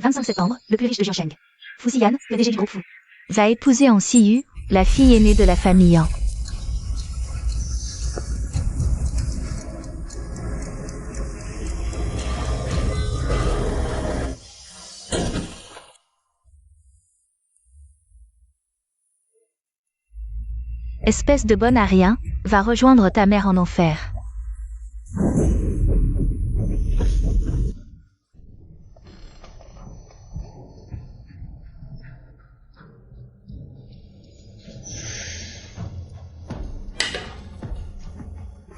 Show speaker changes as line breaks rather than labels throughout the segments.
25 septembre, le plus riche de Jiansheng. Fu Xiyan, le DG du groupe Fu.
Va épouser en Siyu, la fille aînée de la famille Yang. Espèce de bonne à rien, va rejoindre ta mère en enfer.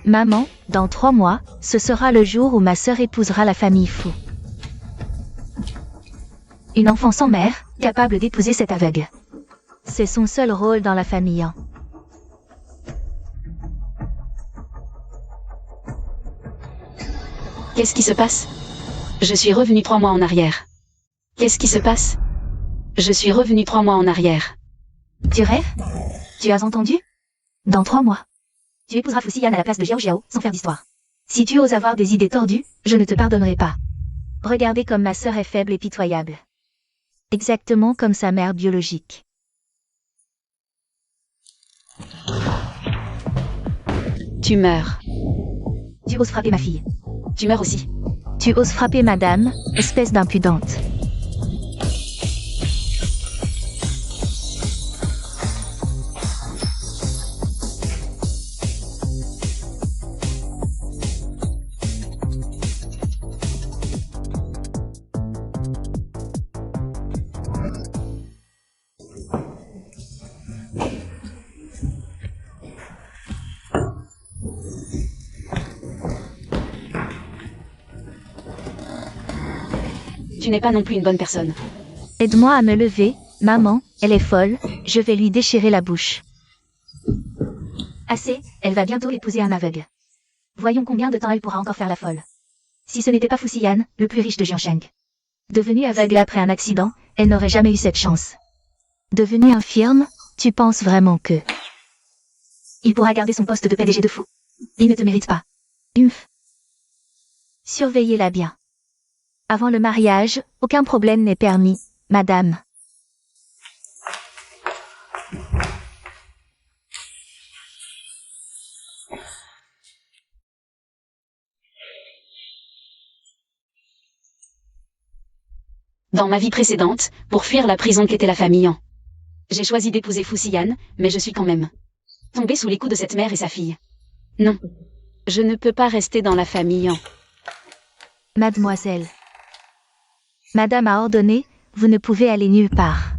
Maman, dans 3 mois, ce sera le jour où ma sœur épousera la famille Fu. Une enfant sans mère, capable d'épouser cet aveugle. C'est son seul rôle dans la famille Yang.
Qu'est-ce qui se passe? Je suis revenu 3 mois en arrière. Qu'est-ce qui se passe? Je suis revenu 3 mois en arrière.
Tu rêves? Tu as entendu? Dans 3 mois. Tu épouseras Fu Xiyan à la place de Xiao Xiao, sans faire d'histoire. Si tu oses avoir des idées tordues, je ne te pardonnerai pas.
Regardez comme ma sœur est faible et pitoyable. Exactement comme sa mère biologique.
Tu meurs.
Tu oses frapper ma fille.
Tu meurs aussi.
Tu oses frapper madame, espèce d'impudente.
Tu n'es pas non plus une bonne personne.
Aide-moi à me lever, maman, elle est folle, je vais lui déchirer la bouche.
Assez, elle va bientôt épouser un aveugle. Voyons combien de temps elle pourra encore faire la folle. Si ce n'était pas Fu Xiyan, le plus riche de Jiansheng. Devenue aveugle après un accident, elle n'aurait jamais eu cette chance.
Devenue infirme, tu penses vraiment que...
Il pourra garder son poste de PDG de Fu. Il ne te mérite pas.
Surveillez-la bien. Avant le mariage, aucun problème n'est permis, madame.
Dans ma vie précédente, pour fuir la prison qu'était la famille Yang, j'ai choisi d'épouser Fu Xiyan, mais je suis quand même tombée sous les coups de cette mère et sa fille. Non. Je ne peux pas rester dans la famille Yang.
Mademoiselle. Madame a ordonné, vous ne pouvez aller nulle part.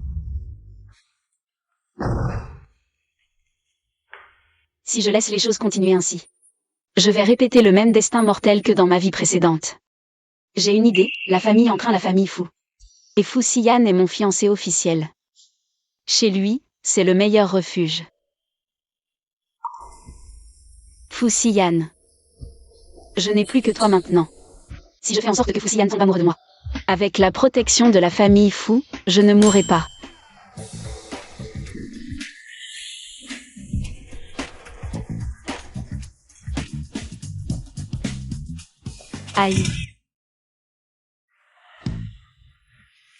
Si je laisse les choses continuer ainsi, je vais répéter le même destin mortel que dans ma vie précédente. J'ai une idée, la famille Yang craint la famille Fu. Et Fu Xiyan est mon fiancé officiel. Chez lui, c'est le meilleur refuge. Fu Xiyan. Je n'ai plus que toi maintenant.
Si je fais en sorte que Fu Xiyan tombe amoureux de moi.
Avec la protection de la famille Fu, je ne mourrai pas. Aïe.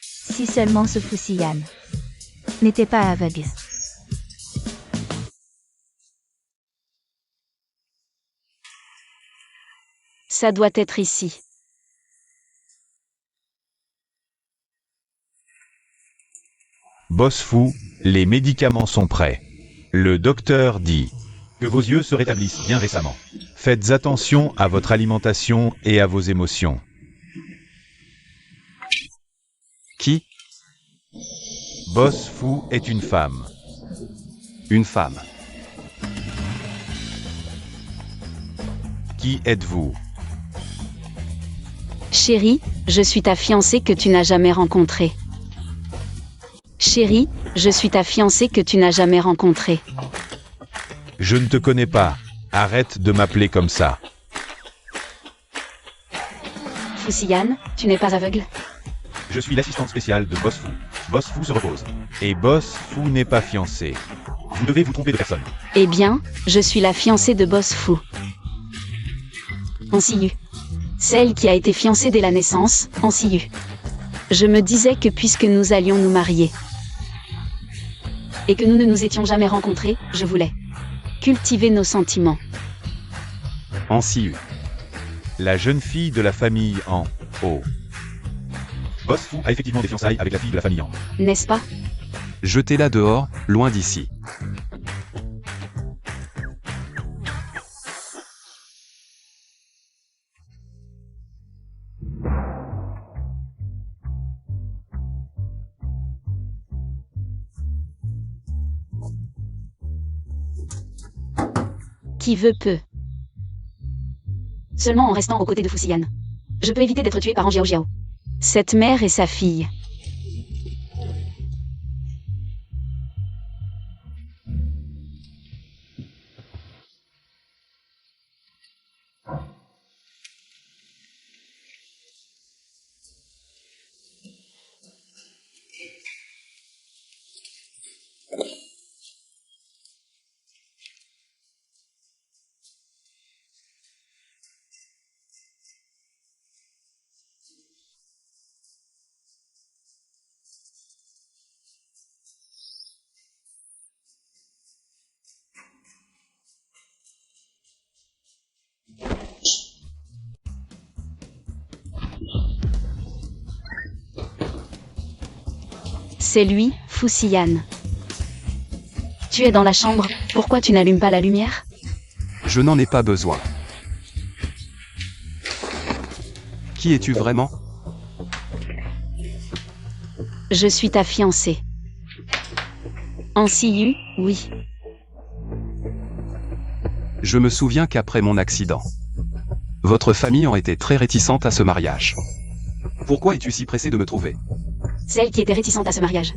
Si seulement ce Fu Xiyan n'était pas aveugle.
Ça doit être ici.
Boss Fu, les médicaments sont prêts. Le docteur dit que vos yeux se rétablissent bien récemment. Faites attention à votre alimentation et à vos émotions. Qui? Boss Fu est une femme. Une femme. Qui êtes-vous?
Chérie, je suis ta fiancée que tu n'as jamais rencontrée. Chérie, je suis ta fiancée que tu n'as jamais rencontrée.
Je ne te connais pas. Arrête de m'appeler comme ça.
Fu Xiyan, tu n'es pas aveugle?
Je suis l'assistante spéciale de Boss Fu. Boss Fu se repose. Et Boss Fu n'est pas fiancé. Vous devez vous tromper de personne.
Eh bien, je suis la fiancée de Boss Fu. En Siyu. Celle qui a été fiancée dès la naissance, en Siyu. Je me disais que puisque nous allions nous marier, et que nous ne nous étions jamais rencontrés, je voulais cultiver nos sentiments.
En Siu. La jeune fille de la famille en haut. Boss Fu a effectivement des fiançailles avec la fille de la famille en.
N'est-ce pas?
Jetez-la dehors, loin d'ici.
Qui veut peut. Seulement en restant aux côtés de Fusiyan. Je peux éviter d'être tué par Jiao Jiao. Cette mère et sa fille. C'est lui, Fusiyan. Tu es dans la chambre, pourquoi tu n'allumes pas la lumière?
Je n'en ai pas besoin. Qui es-tu vraiment?
Je suis ta fiancée. En Siu, oui.
Je me souviens qu'après mon accident, votre famille en était très réticente à ce mariage. Pourquoi es-tu si pressé de me trouver?
Celle qui était réticente à ce mariage.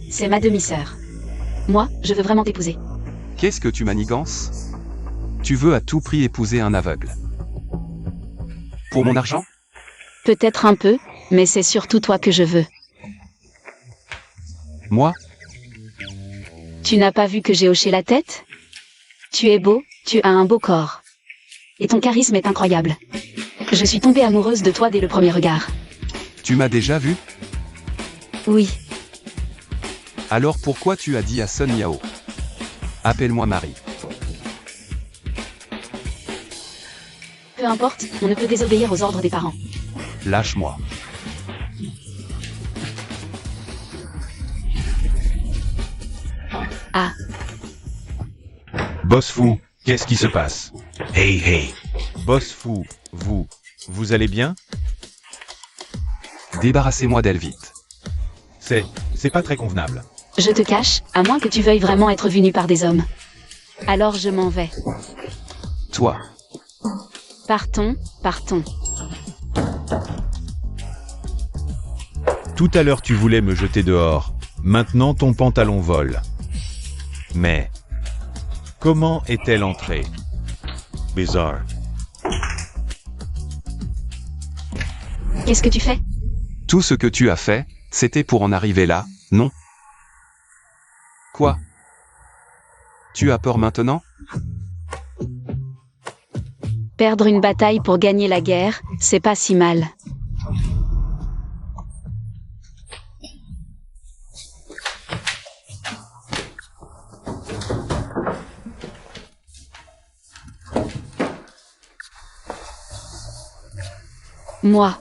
C'est ma demi-sœur. Moi, je veux vraiment t'épouser.
Qu'est-ce que tu manigances? Tu veux à tout prix épouser un aveugle. Pour mon argent?
Peut-être un peu, mais c'est surtout toi que je veux.
Moi?
Tu n'as pas vu que j'ai hoché la tête? Tu es beau, tu as un beau corps. Et ton charisme est incroyable. Je suis tombée amoureuse de toi dès le premier regard.
Tu m'as déjà vu?
Oui,
Alors pourquoi tu as dit à Sun Yao? Appelle-moi Marie.
peu importe, on ne peut désobéir aux ordres des parents.
Lâche-moi.
Ah,
Boss Fu, qu'est-ce qui se passe?
Hey, hey.
Boss Fu, vous allez bien?
Débarrassez-moi d'elle vite.
C'est pas très convenable.
je te cache, à moins que tu veuilles vraiment être vu nu par des hommes. Alors je m'en vais.
Toi,
Partons, partons.
Tout à l'heure tu voulais me jeter dehors, maintenant ton pantalon vole. Mais, comment est-elle entrée?
Bizarre.
Qu'est-ce que tu fais?
tout ce que tu as fait, c'était pour en arriver là, non? Quoi? Tu as peur maintenant?
Perdre une bataille pour gagner la guerre, c'est pas si mal. Moi.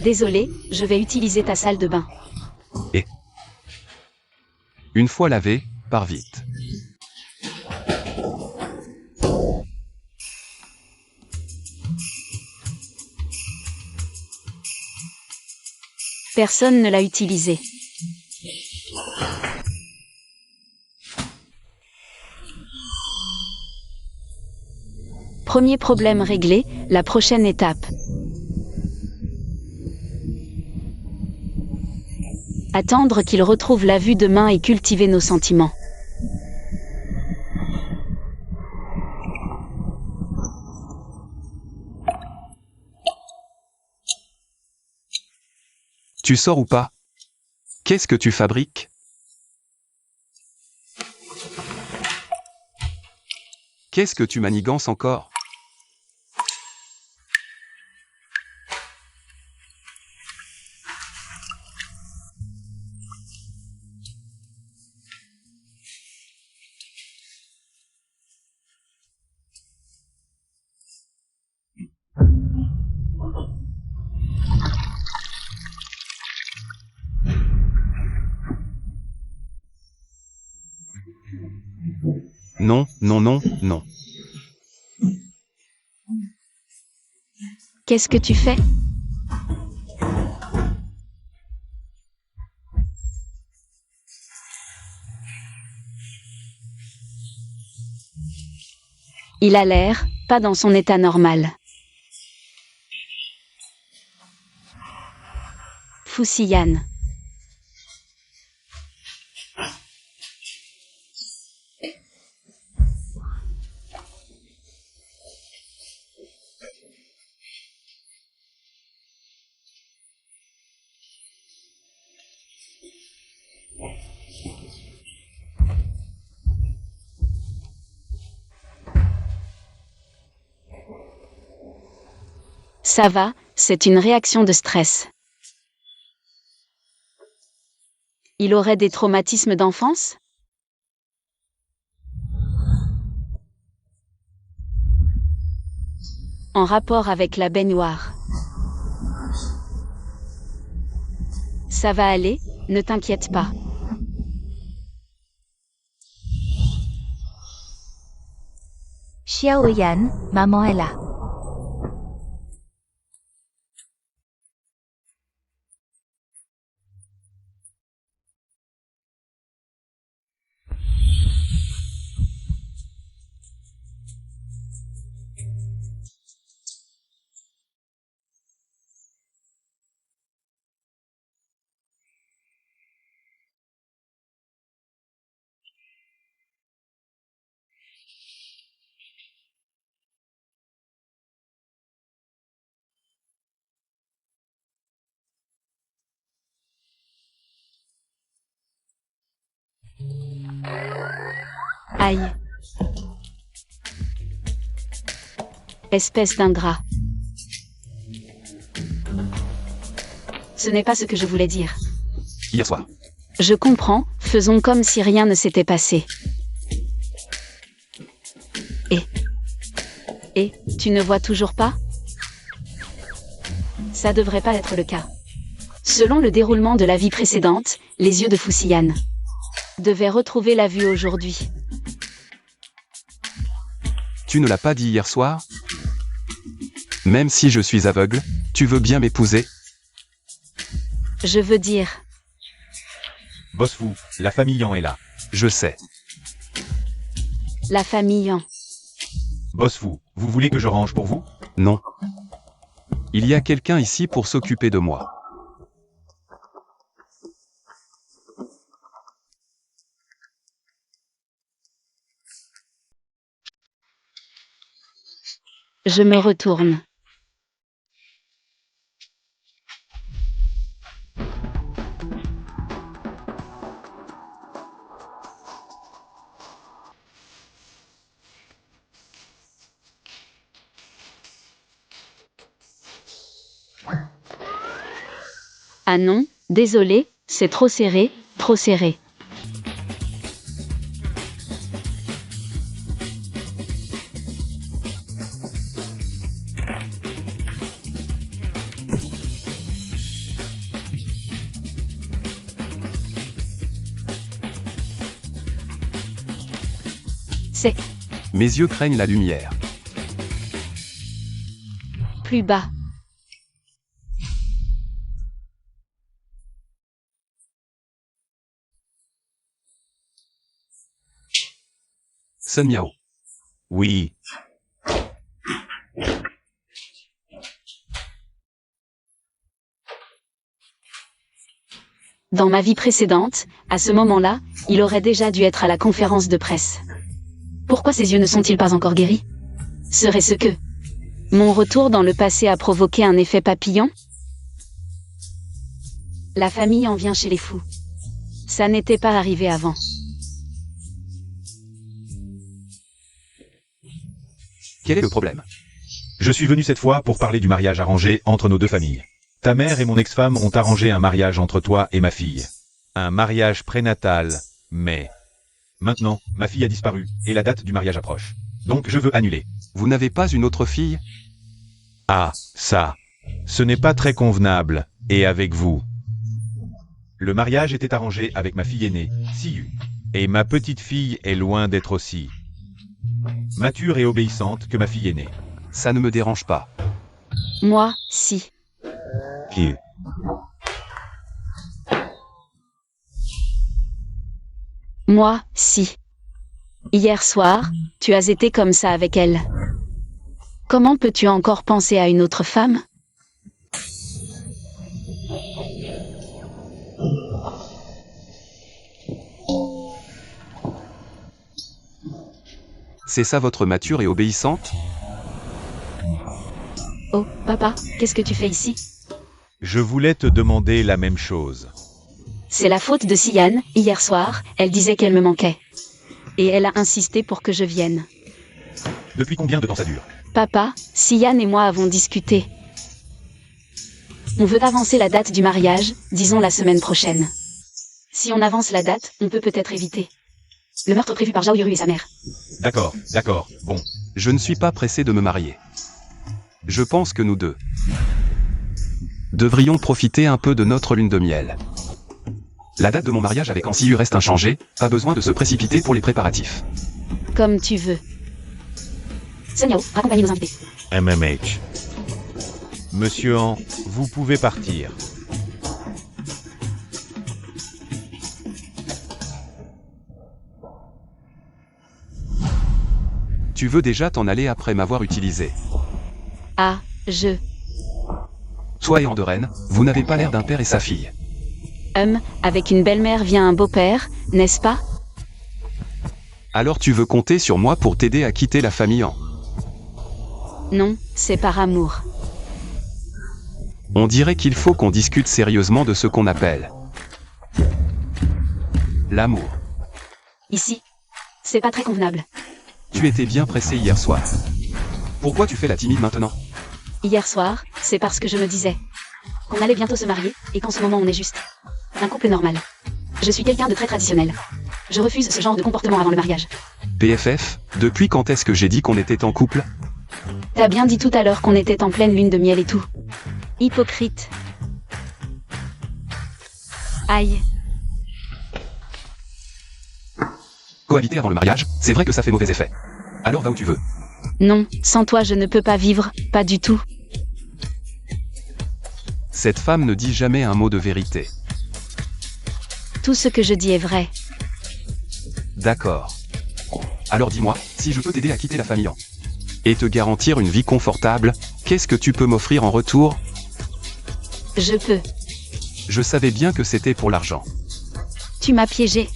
Désolé, je vais utiliser ta salle de bain.
Une fois lavé, pars vite.
Personne ne l'a utilisé. Premier problème réglé, la prochaine étape. Attendre qu'il retrouve la vue de main et cultiver nos sentiments.
Tu sors ou pas? Qu'est-ce que tu fabriques? Qu'est-ce que tu manigances encore? Non, non, non, non.
Qu'est-ce que tu fais? Il a l'air, pas dans son état normal. Fusiyan. Ça va, c'est une réaction de stress. Il aurait des traumatismes d'enfance? En rapport avec la baignoire. Ça va aller, ne t'inquiète pas.
Xiaoyan, maman est là.
Aïe. Espèce d'ingrat. Ce n'est pas ce que je voulais dire.
Hier soir.
Je comprends, faisons comme si rien ne s'était passé. Et, tu ne vois toujours pas? Ça devrait pas être le cas. Selon le déroulement de la vie précédente, les yeux de Fusiyan devaient retrouver la vue aujourd'hui.
Tu ne l'as pas dit hier soir? Même si je suis aveugle, tu veux bien m'épouser?
Je veux dire,
Boss Fu, la famille Yang est là.
Je sais.
la famille Yang.
Boss Fu, vous voulez que je range pour vous?
Non. Il y a quelqu'un ici pour s'occuper de moi.
Je me retourne. Ah non, désolé, c'est trop serré, trop serré. C'est
Mes yeux craignent la lumière.
plus bas.
Sun Miao.
Oui.
Dans ma vie précédente, à ce moment-là, il aurait déjà dû être à la conférence de presse. Pourquoi ses yeux ne sont-ils pas encore guéris? Serait-ce que mon retour dans le passé a provoqué un effet papillon? La famille en vient chez les fous. Ça n'était pas arrivé avant.
Quel est le problème?
Je suis venu cette fois pour parler du mariage arrangé entre nos deux familles. Ta mère et mon ex-femme ont arrangé un mariage entre toi et ma fille. Un mariage prénatal, mais... Maintenant, ma fille a disparu, et la date du mariage approche. Donc je veux annuler.
Vous n'avez pas une autre fille?
Ah, ça. Ce n'est pas très convenable, et avec vous. Le mariage était arrangé avec ma fille aînée, Siyu. Et ma petite fille est loin d'être aussi mature et obéissante que ma fille aînée.
Ça ne me dérange pas.
Moi, si.
You.
Moi, si. Hier soir, tu as été comme ça avec elle. Comment peux-tu encore penser à une autre femme?
C'est ça votre mature et obéissante?
Oh, papa, qu'est-ce que tu fais ici?
Je voulais te demander la même chose.
C'est la faute de Sian. Hier soir, elle disait qu'elle me manquait. Et elle a insisté pour que je vienne.
Depuis combien de temps ça dure?
Papa, Sian et moi avons discuté. On veut avancer la date du mariage, disons la semaine prochaine. Si on avance la date, on peut peut-être éviter le meurtre prévu par Zhao Yuru et sa mère.
D'accord, bon.
Je ne suis pas pressé de me marier. Je pense que nous deux devrions profiter un peu de notre lune de miel. La date de mon mariage avec Ansiu reste inchangée, pas besoin de se précipiter pour les préparatifs.
Comme tu veux. Sun Yao, raccompagnez nos invités.
MMH.
Monsieur Han, vous pouvez partir.
Tu veux déjà t'en aller après m'avoir utilisé.
Ah, je...
Toi et Andorène, vous n'avez pas l'air d'un père et sa fille.
Avec une belle-mère vient un beau-père, n'est-ce pas?
Alors tu veux compter sur moi pour t'aider à quitter la famille Han.
Non, c'est par amour.
On dirait qu'il faut qu'on discute sérieusement de ce qu'on appelle l'amour.
Ici, c'est pas très convenable.
Tu étais bien pressé hier soir. Pourquoi tu fais la timide maintenant?
Hier soir, c'est parce que je me disais qu'on allait bientôt se marier, et qu'en ce moment on est juste un couple normal. Je suis quelqu'un de très traditionnel. Je refuse ce genre de comportement avant le mariage.
PFF, depuis quand est-ce que j'ai dit qu'on était en couple?
T'as bien dit tout à l'heure qu'on était en pleine lune de miel et tout. Hypocrite. Aïe.
Cohabiter avant le mariage, c'est vrai que ça fait mauvais effet. Alors va où tu veux.
Non, sans toi je ne peux pas vivre, pas du tout.
Cette femme ne dit jamais un mot de vérité.
Tout ce que je dis est vrai.
D'accord. Alors dis-moi, si je peux t'aider à quitter la famille Han et te garantir une vie confortable, qu'est-ce que tu peux m'offrir en retour?
Je peux.
Je savais bien que c'était pour l'argent.
Tu m'as piégé.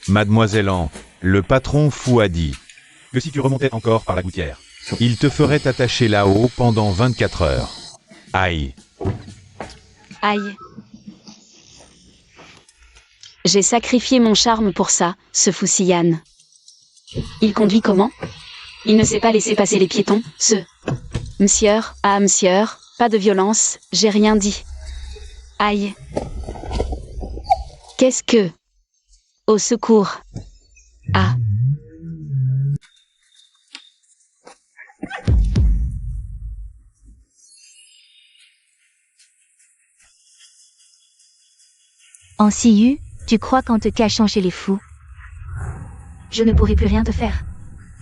Mademoiselle Han, le patron Fu a dit que si tu remontais encore par la gouttière, il te ferait attacher là-haut pendant 24 heures. Aïe.
Aïe. J'ai sacrifié mon charme pour ça, ce fou Sian. Il conduit comment? Il ne sait pas laisser passer les piétons, ce... Monsieur, ah monsieur, pas de violence, j'ai rien dit. Aïe. Qu'est-ce que... Au secours. Ah.
Ansiu, tu crois qu'en te cachant chez les fous,
Je ne pourrai plus rien te faire.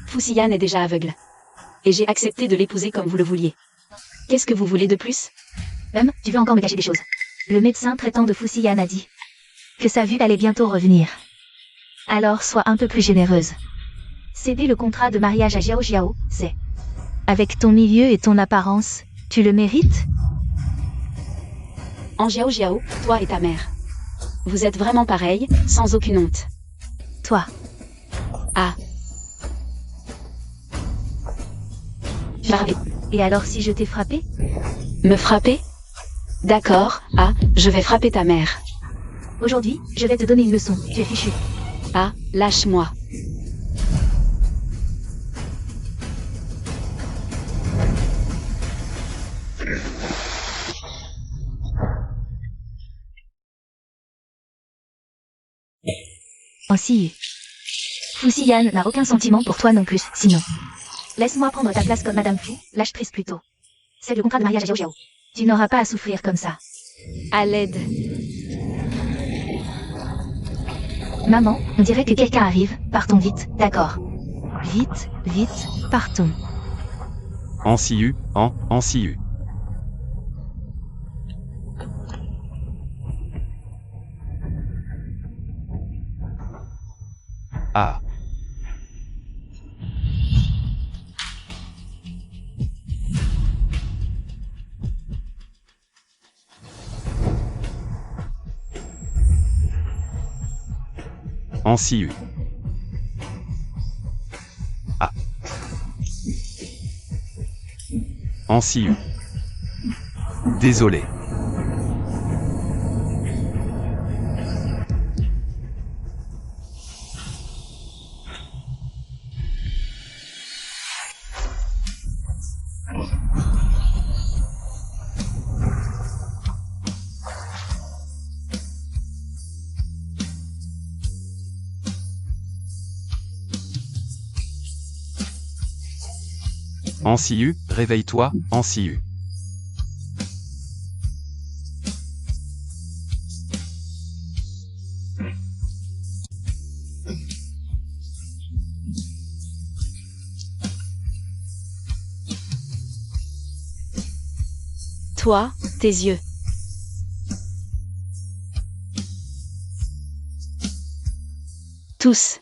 Fu Sian est déjà aveugle. Et j'ai accepté de l'épouser comme vous le vouliez. Qu'est-ce que vous voulez de plus?
Tu veux encore me cacher des choses. Le médecin traitant de Fu Sian a dit que sa vue allait bientôt revenir. Alors sois un peu plus généreuse. Céder le contrat de mariage à Jiao Jiao, c'est...
avec ton milieu et ton apparence, tu le mérites?
En Jiao Jiao, toi et ta mère. Vous êtes vraiment pareils, sans aucune honte.
Toi.
Ah. Frappé.
Et alors si je t'ai frappé?
Me frapper? D'accord, ah, je vais frapper ta mère.
Aujourd'hui, je vais te donner une leçon, tu es fichu.
Ah, lâche-moi.
Ainsi. Fuxian n'a aucun sentiment pour toi non plus, sinon. Laisse-moi prendre ta place comme Madame Fu, lâche prise plutôt. C'est le contrat de mariage à Jiao Jiao. Tu n'auras pas à souffrir comme ça.
À l'aide.
Maman, on dirait que quelqu'un arrive, partons vite, d'accord.
Vite, vite, partons.
En Siu, en Siu. Ah. En Siu. Ah. En Siu. Désolé. En Siu, réveille-toi, en Siu.
Toi, tes yeux. Tous.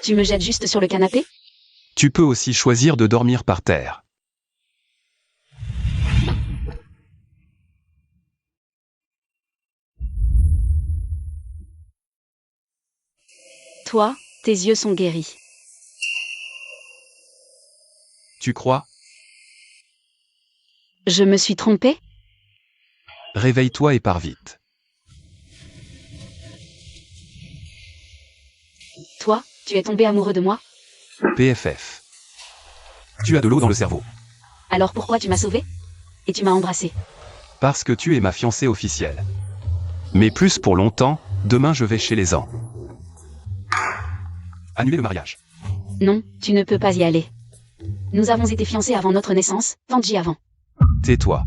Tu me jettes juste sur le canapé?
Tu peux aussi choisir de dormir par terre.
Toi, tes yeux sont guéris.
Tu crois?
Je me suis trompée?
Réveille-toi et pars vite.
Toi, tu es tombé amoureux de moi?
PFF. Tu as de l'eau dans le cerveau.
Alors pourquoi tu m'as sauvée? Et tu m'as embrassée?
Parce que tu es ma fiancée officielle. Mais plus pour longtemps, demain je vais chez les ans. Annuler le mariage.
Non, tu ne peux pas y aller. Nous avons été fiancés avant notre naissance, Tanji avant.
Tais-toi.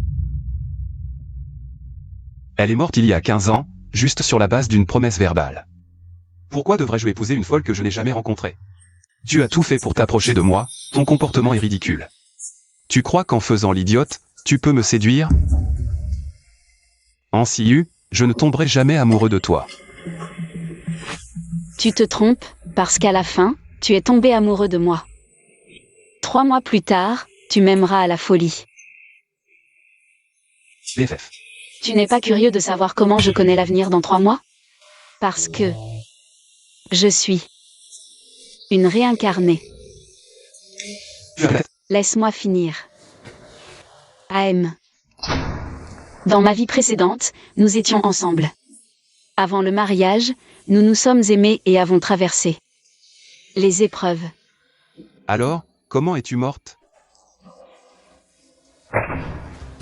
Elle est morte il y a 15 ans, juste sur la base d'une promesse verbale. Pourquoi devrais-je épouser une folle que je n'ai jamais rencontrée? Tu as tout fait pour t'approcher de moi, ton comportement est ridicule. Tu crois qu'en faisant l'idiote, tu peux me séduire? En Siu, je ne tomberai jamais amoureux de toi.
Tu te trompes, parce qu'à la fin, tu es tombé amoureux de moi. 3 mois plus tard, tu m'aimeras à la folie.
PFF.
Tu n'es pas curieux de savoir comment je connais l'avenir dans 3 mois? Parce que je suis une réincarnée. Laisse-moi finir. AM. Dans ma vie précédente, nous étions ensemble. Avant le mariage, nous nous sommes aimés et avons traversé les épreuves.
Alors, comment es-tu morte?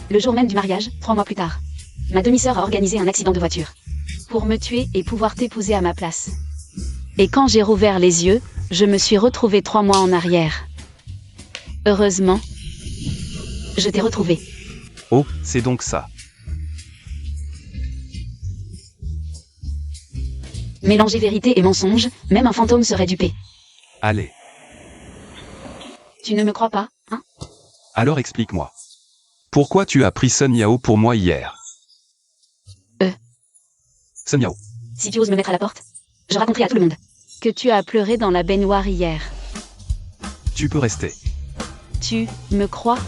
Le jour même du mariage, 3 mois plus tard, ma demi-sœur a organisé un accident de voiture pour me tuer et pouvoir t'épouser à ma place. Et quand j'ai rouvert les yeux, je me suis retrouvée 3 mois en arrière. Heureusement, je t'ai retrouvée.
Oh, c'est donc ça.
Mélanger vérité et mensonge, même un fantôme serait dupé.
Allez.
Tu ne me crois pas, hein?
Alors explique-moi. Pourquoi tu as pris Sun Yao pour moi hier? Sun Yao.
Si tu oses me mettre à la porte, je raconterai à tout le monde que tu as pleuré dans la baignoire hier.
Tu peux rester.
Tu me crois?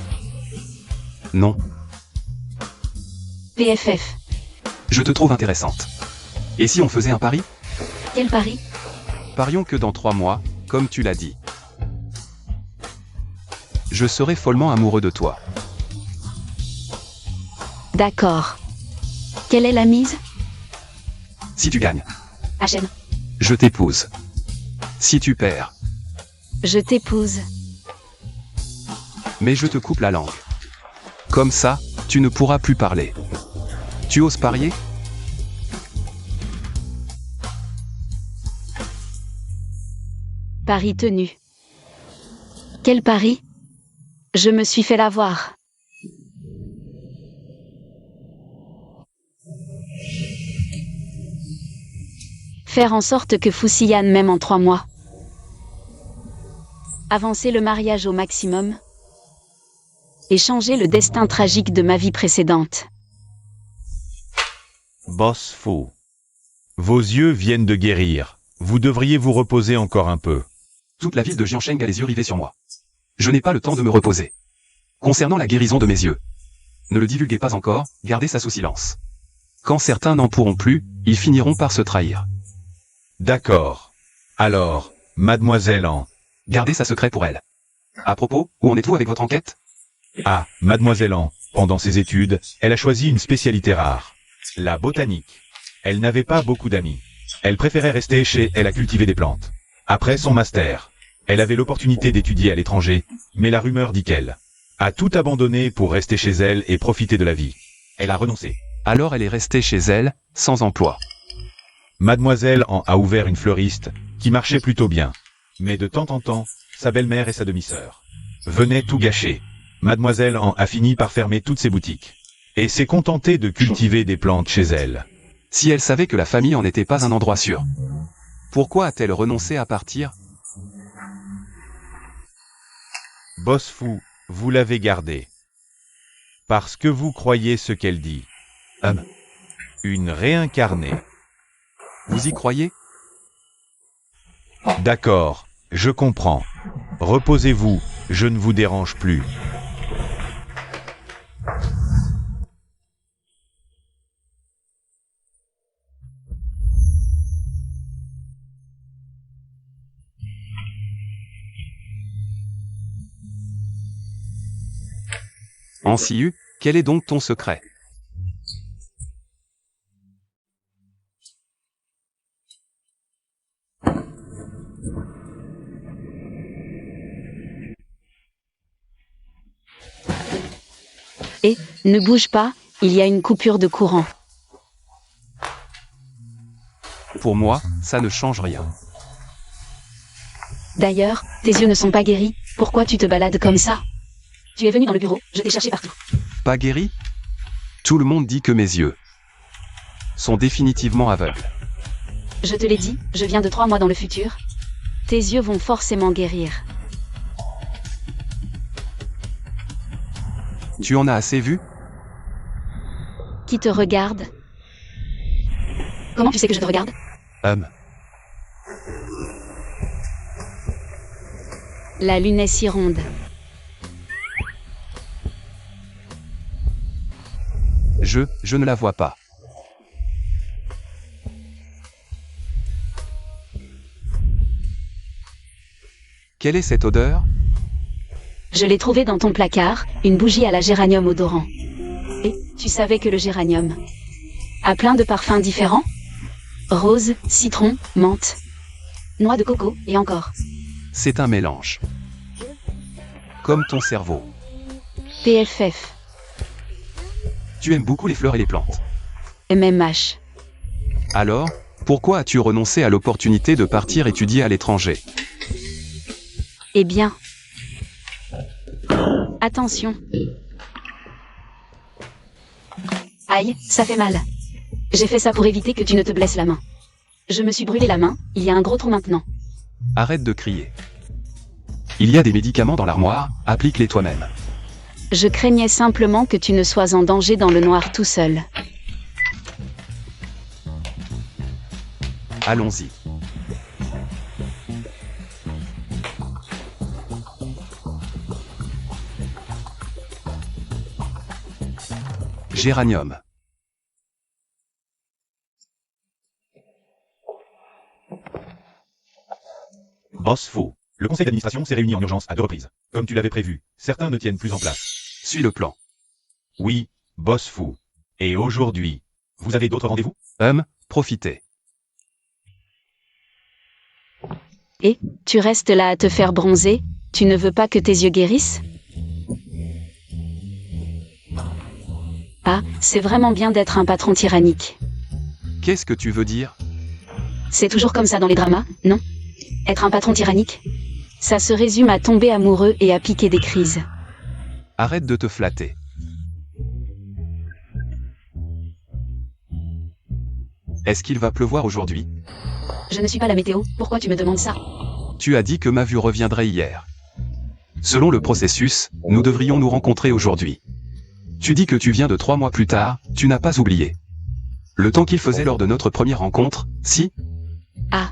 Non.
PFF.
Je te trouve intéressante. Et si on faisait un pari?
Quel pari?
Parions que dans 3 mois, comme tu l'as dit, je serai follement amoureux de toi.
D'accord. Quelle est la mise?
Si tu gagnes,
HM.
je t'épouse. Si tu perds,
Je t'épouse.
mais je te coupe la langue. Comme ça, tu ne pourras plus parler. Tu oses parier?
Pari tenu. Quel pari? Je me suis fait l'avoir. Faire en sorte que Fusiyan m'aime en 3 mois. Avancer le mariage au maximum. Et changer le destin tragique de ma vie précédente.
Boss Fu. Vos yeux viennent de guérir. Vous devriez vous reposer encore un peu.
Toute la ville de Jiansheng a les yeux rivés sur moi. Je n'ai pas le temps de me reposer. Concernant la guérison de mes yeux, ne le divulguez pas encore, gardez ça sous silence. Quand certains n'en pourront plus, ils finiront par se trahir.
D'accord. Alors, mademoiselle An.
Gardez ça secret pour elle. À propos, où en êtes-vous avec votre enquête?
Ah, mademoiselle An, pendant ses études, elle a choisi une spécialité rare. La botanique. Elle n'avait pas beaucoup d'amis. Elle préférait rester chez elle à cultiver des plantes. Après son master, elle avait l'opportunité d'étudier à l'étranger, mais la rumeur dit qu'elle a tout abandonné pour rester chez elle et profiter de la vie. Elle a renoncé.
Alors elle est restée chez elle, sans emploi.
Mademoiselle An a ouvert une fleuriste, qui marchait plutôt bien. Mais de temps en temps, sa belle-mère et sa demi-sœur venaient tout gâcher. Mademoiselle An a fini par fermer toutes ses boutiques. Et s'est contentée de cultiver des plantes chez elle.
Si elle savait que la famille en n'était pas un endroit sûr, pourquoi a-t-elle renoncé à partir?
Boss Fu, vous l'avez gardée. Parce que vous croyez ce qu'elle dit. Une réincarnée.
Vous y croyez?
D'accord, je comprends. Reposez-vous, je ne vous dérange plus.
Ansiu, quel est donc ton secret?
Et, ne bouge pas, il y a une coupure de courant.
Pour moi, ça ne change rien.
D'ailleurs, tes yeux ne sont pas guéris, pourquoi tu te balades comme ça? Tu es venu dans le bureau, je t'ai cherché partout.
Pas guéri? Tout le monde dit que mes yeux sont définitivement aveugles.
Je te l'ai dit, je viens de 3 mois dans le futur. Tes yeux vont forcément guérir.
Tu en as assez vu?
Qui te regarde? Comment tu sais que je te regarde? La lune est si ronde.
Je ne la vois pas. Quelle est cette odeur?
Je l'ai trouvée dans ton placard, une bougie à la géranium odorant. Et, tu savais que le géranium a plein de parfums différents? Rose, citron, menthe, noix de coco, et encore.
C'est un mélange. Comme ton cerveau.
PFF,
Tu aimes beaucoup les fleurs et les plantes.
MMH.
Alors, pourquoi as-tu renoncé à l'opportunité de partir étudier à l'étranger?
Eh bien. Attention. Aïe, ça fait mal. J'ai fait ça pour éviter que tu ne te blesses la main. Je me suis brûlé la main, il y a un gros trou maintenant.
Arrête de crier. Il y a des médicaments dans l'armoire, applique-les toi-même.
Je craignais simplement que tu ne sois en danger dans le noir tout seul.
Allons-y. Géranium.
Boss Fu, le conseil d'administration s'est réuni en urgence à 2 reprises. Comme tu l'avais prévu, certains ne tiennent plus en place.
Suis le plan.
Oui, Boss Fu. Et aujourd'hui, vous avez d'autres rendez-vous?
Profitez.
Et, tu restes là à te faire bronzer, tu ne veux pas que tes yeux guérissent? Ah, c'est vraiment bien d'être un patron tyrannique.
Qu'est-ce que tu veux dire?
C'est toujours comme ça dans les dramas, non? Être un patron tyrannique? Ça se résume à tomber amoureux et à piquer des crises.
Arrête de te flatter. Est-ce qu'il va pleuvoir aujourd'hui?
Je ne suis pas la météo, pourquoi tu me demandes ça?
Tu as dit que ma vue reviendrait hier. Selon le processus, nous devrions nous rencontrer aujourd'hui. Tu dis que tu viens de 3 mois plus tard, tu n'as pas oublié. Le temps qu'il faisait lors de notre première rencontre, si?
Ah.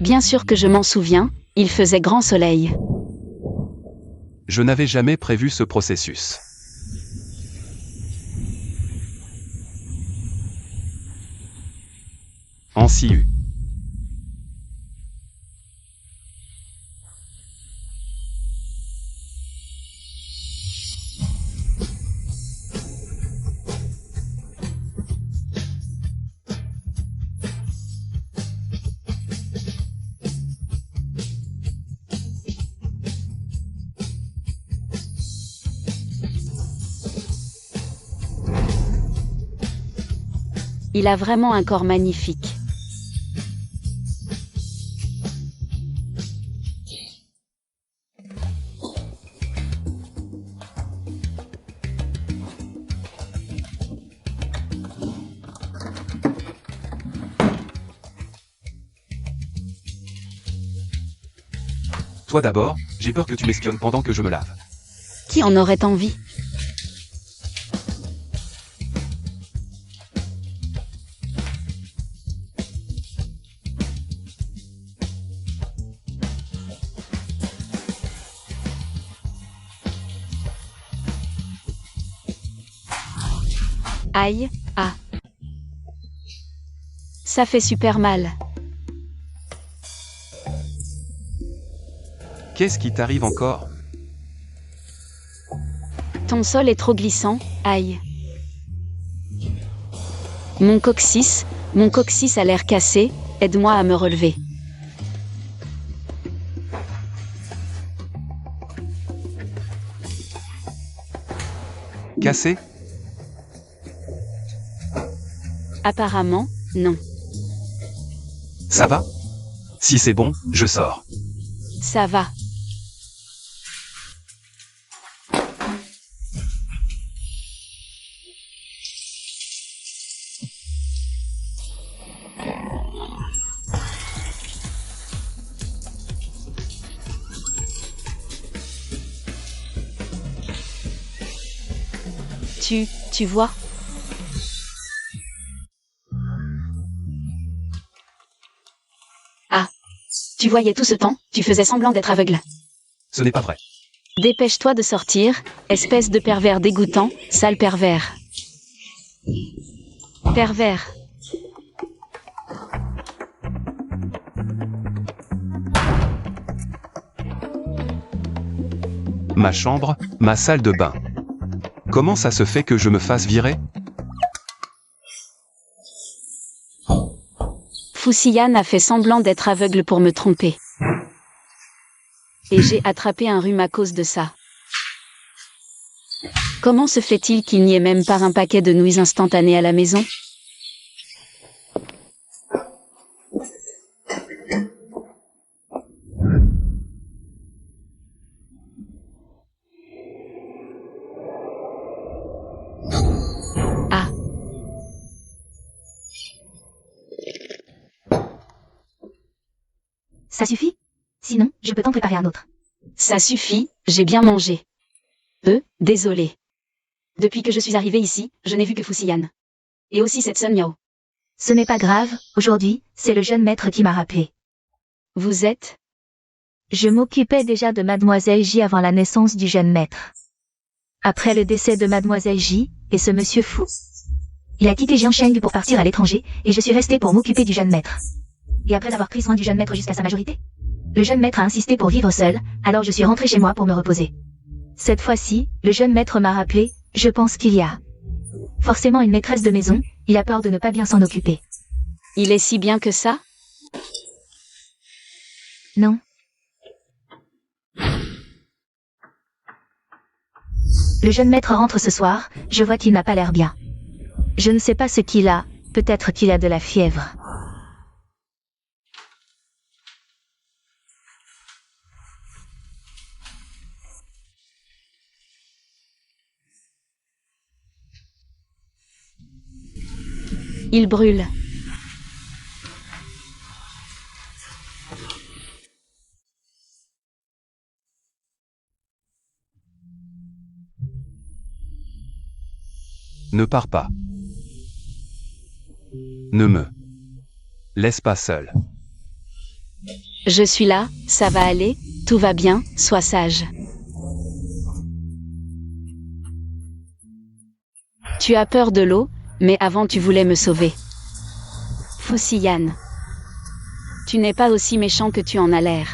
Bien sûr que je m'en souviens, il faisait grand soleil.
Je n'avais jamais prévu ce processus. En CIU.
Il a vraiment un corps magnifique.
Toi d'abord, j'ai peur que tu m'espionnes pendant que je me lave.
Qui en aurait envie? Aïe, ah. Ça fait super mal.
Qu'est-ce qui t'arrive encore?
Ton sol est trop glissant, aïe. Mon coccyx a l'air cassé, aide-moi à me relever.
Cassé?
Apparemment, non.
Ça va? Si c'est bon, je sors.
Ça va. Tu vois? Ah. Tu voyais tout ce temps, tu faisais semblant d'être aveugle.
Ce n'est pas vrai.
Dépêche-toi de sortir, espèce de pervers dégoûtant, sale pervers. Pervers.
Ma chambre, ma salle de bain. Comment ça se fait que je me fasse virer?
Foussiane a fait semblant d'être aveugle pour me tromper. Et j'ai attrapé un rhume à cause de ça. Comment se fait-il qu'il n'y ait même pas un paquet de nouilles instantanées à la maison? Ah.
Ça suffit? Sinon, je peux t'en préparer un autre.
Ça suffit, j'ai bien mangé. Désolé. Depuis que je suis arrivée ici, je n'ai vu que Foussiane. Et aussi cette Sun Miao.
Ce n'est pas grave, aujourd'hui, c'est le jeune maître qui m'a rappelé.
Vous êtes?
Je m'occupais déjà de Mademoiselle J avant la naissance du jeune maître. Après le décès de Mademoiselle J, et ce monsieur fou.
Il a quitté Jiansheng pour partir à l'étranger, et je suis restée pour m'occuper du jeune maître. Et après avoir pris soin du jeune maître jusqu'à sa majorité, le jeune maître a insisté pour vivre seul, alors je suis rentrée chez moi pour me reposer.
Cette fois-ci, le jeune maître m'a rappelé, je pense qu'il y a forcément une maîtresse de maison, il a peur de ne pas bien s'en occuper.
Il est si bien que ça?
Non.
Le jeune maître rentre ce soir, je vois qu'il n'a pas l'air bien.
Je ne sais pas ce qu'il a, peut-être qu'il a de la fièvre.
Il brûle.
Ne pars pas. Ne me laisse pas seul.
Je suis là, ça va aller, tout va bien, sois sage. Tu as peur de l'eau, mais avant tu voulais me sauver. Fusiyan. Tu n'es pas aussi méchant que tu en as l'air.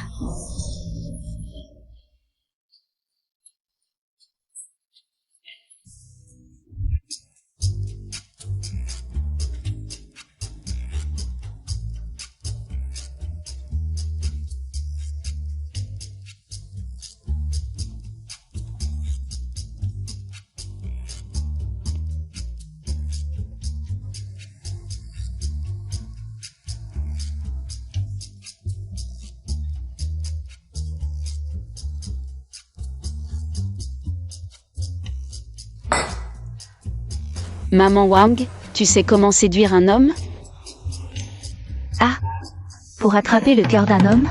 Maman Wang, tu sais comment séduire un homme?
Ah! Pour attraper le cœur d'un homme,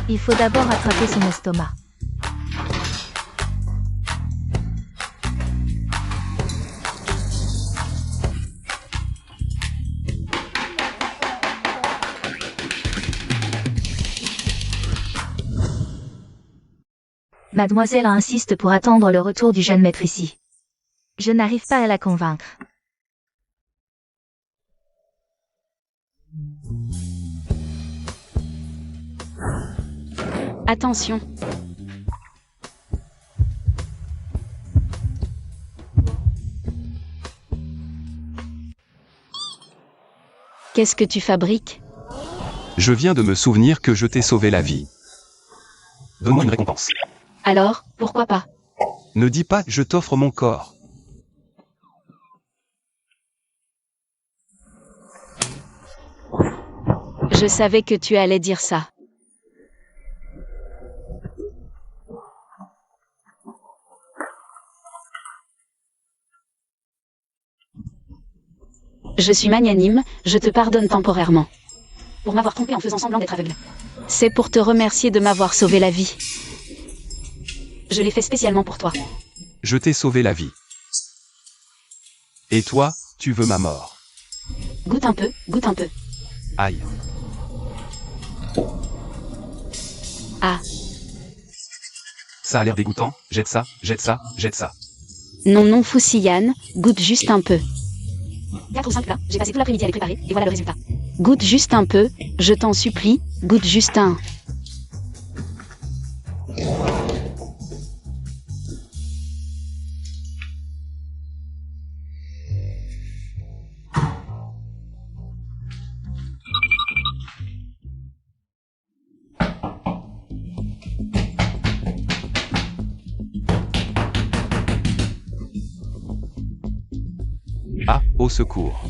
il faut d'abord attraper son estomac.
Mademoiselle insiste pour attendre le retour du jeune maître ici.
Je n'arrive pas à la convaincre.
Attention. Qu'est-ce que tu fabriques?
Je viens de me souvenir que je t'ai sauvé la vie. Donne-moi une récompense.
Alors, pourquoi pas?
Ne dis pas « je t'offre mon corps ».
Je savais que tu allais dire ça. Je suis magnanime, je te pardonne temporairement. Pour m'avoir trompé en faisant semblant d'être aveugle. C'est pour te remercier de m'avoir sauvé la vie. Je l'ai fait spécialement pour toi.
Je t'ai sauvé la vie. Et toi, tu veux ma mort.
Goûte un peu, goûte un peu.
Aïe.
Ah.
Ça a l'air dégoûtant, jette ça, jette ça, jette ça.
Non, non, Fusiyan, goûte juste un peu. 4 ou 5 plats, j'ai passé tout l'après-midi à les préparer, et voilà le résultat. Goûte juste un peu, je t'en supplie, goûte juste un.
Ah, au secours.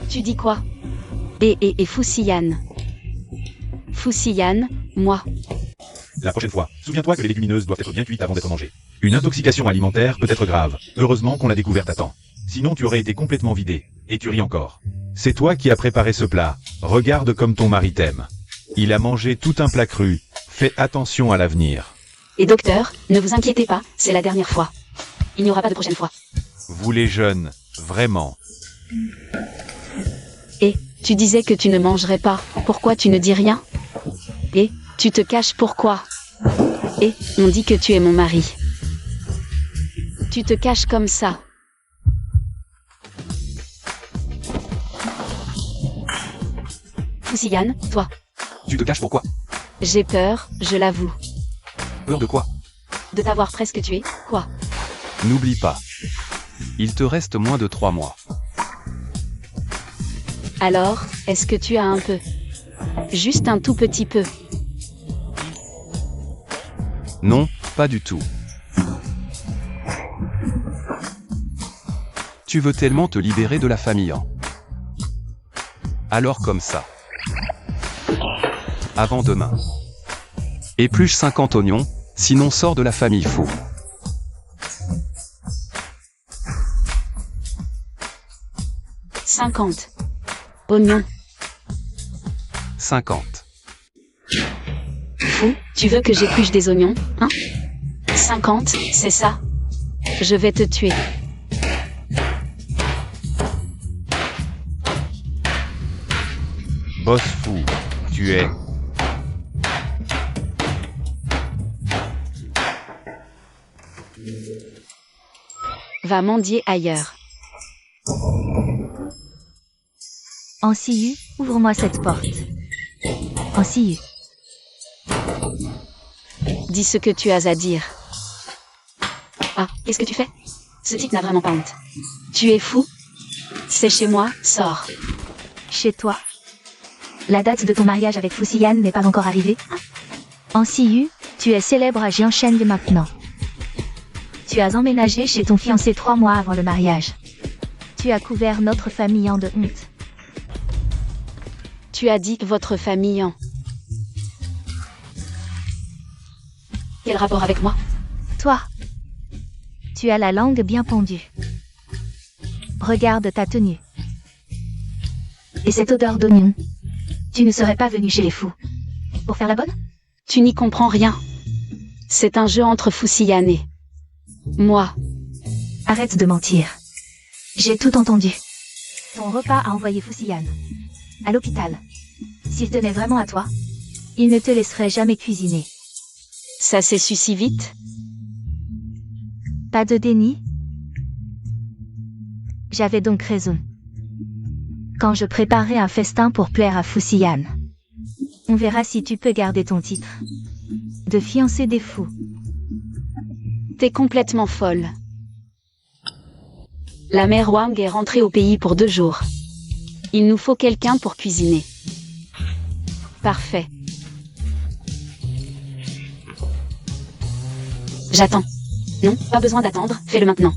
Tu dis quoi? Et Fusiyan. Fusiyan, moi.
La prochaine fois, souviens-toi que les légumineuses doivent être bien cuites avant d'être mangées. Une intoxication alimentaire peut être grave. Heureusement qu'on l'a découverte à temps. Sinon tu aurais été complètement vidé. Et tu ris encore. C'est toi qui as préparé ce plat. Regarde comme ton mari t'aime. Il a mangé tout un plat cru. Fais attention à l'avenir.
Et docteur, ne vous inquiétez pas, c'est la dernière fois. Il n'y aura pas de prochaine fois.
Vous les jeunes, vraiment.
Et, tu disais que tu ne mangerais pas, pourquoi tu ne dis rien? Et, tu te caches pourquoi? Et, on dit que tu es mon mari. Tu te caches comme ça. Fusiyan, toi.
Tu te caches pourquoi?
J'ai peur, je l'avoue.
Peur de quoi?
De t'avoir presque tué, quoi?
N'oublie pas. Il te reste moins de 3 mois.
Alors, est-ce que tu as un peu? Juste un tout petit peu.
Non, pas du tout. Tu veux tellement te libérer de la famille, hein. Alors comme ça. Avant demain. Épluche 50 oignons, sinon sors de la famille fou. «
50. Oignons.
50.
Fou, tu veux que j'épluche des oignons, hein? 50, c'est ça? Je vais te tuer.
Boss fou, tu es.
Va mendier ailleurs.
Ansiu, ouvre-moi cette porte. Ansiu.
Dis ce que tu as à dire. Ah, qu'est-ce que tu fais? Ce type n'a vraiment pas honte. Tu es fou? C'est chez moi, sors.
Chez toi.
La date de ton mariage avec Fusiyan n'est pas encore arrivée.
Ansiu, tu es célèbre à Jiansheng maintenant.
Tu as emménagé chez ton fiancé 3 mois avant le mariage.
Tu as couvert notre famille en de honte.
Tu as dit votre famille en... Quel rapport avec moi?
Toi. Tu as la langue bien pendue. Regarde ta tenue.
Et cette odeur d'oignon. Tu ne serais pas venu chez les fous. Pour faire la bonne?
Tu n'y comprends rien. C'est un jeu entre Fusiyan et... moi.
Arrête de mentir. J'ai tout entendu.
Ton repas a envoyé Fusiyan.
À l'hôpital. S'il tenait vraiment à toi,
Il ne te laisserait jamais cuisiner.
Ça s'est su si vite?
Pas de déni? J'avais donc raison. Quand je préparais un festin pour plaire à Fusiyan. On verra si tu peux garder ton titre. De fiancé des fous.
T'es complètement folle. La mère Wang est rentrée au pays pour 2 jours. Il nous faut quelqu'un pour cuisiner. Parfait. J'attends. Non, pas besoin d'attendre, fais-le maintenant.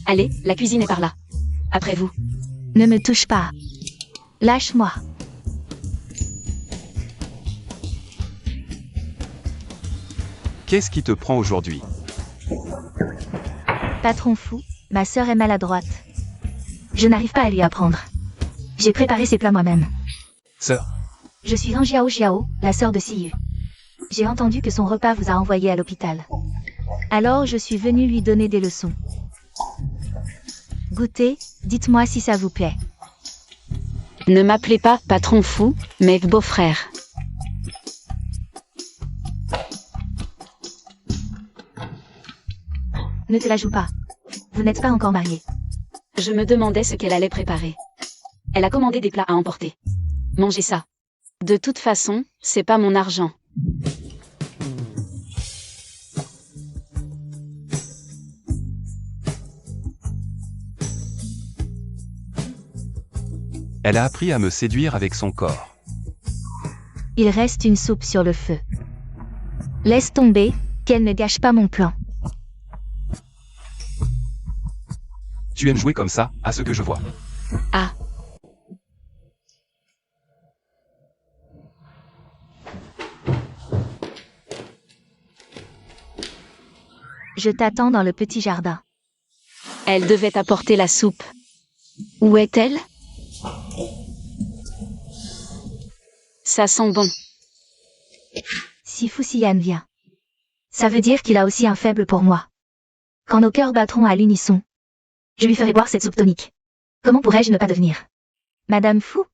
Allez, la cuisine est par là. Après vous.
Ne me touche pas. Lâche-moi.
Qu'est-ce qui te prend aujourd'hui?
Patron fou, ma sœur est maladroite.
je n'arrive pas à lui apprendre. J'ai préparé ses plats moi-même.
Sœur.
Je suis Ranjiao Jiao, la sœur de Siyu. J'ai entendu que son repas vous a envoyé à l'hôpital.
Alors je suis venue lui donner des leçons. Goûtez, dites-moi si ça vous plaît.
Ne m'appelez pas patron fou, mais beau-frère.
Ne te la joue pas. Vous n'êtes pas encore mariés.
Je me demandais ce qu'elle allait préparer. Elle a commandé des plats à emporter. Mangez ça. De toute façon, c'est pas mon argent.
Elle a appris à me séduire avec son corps.
Il reste une soupe sur le feu. Laisse tomber, qu'elle ne gâche pas mon plan.
Tu aimes jouer comme ça, à ce que je vois.
Ah.
Je t'attends dans le petit jardin.
Elle devait apporter la soupe. Où est-elle? Ça sent bon.
Si Fusiyan vient.
Ça veut dire qu'il a aussi un faible pour moi. Quand nos cœurs battront à l'unisson, je lui ferai boire cette soupe tonique. Comment pourrais-je ne pas devenir
Madame Fou?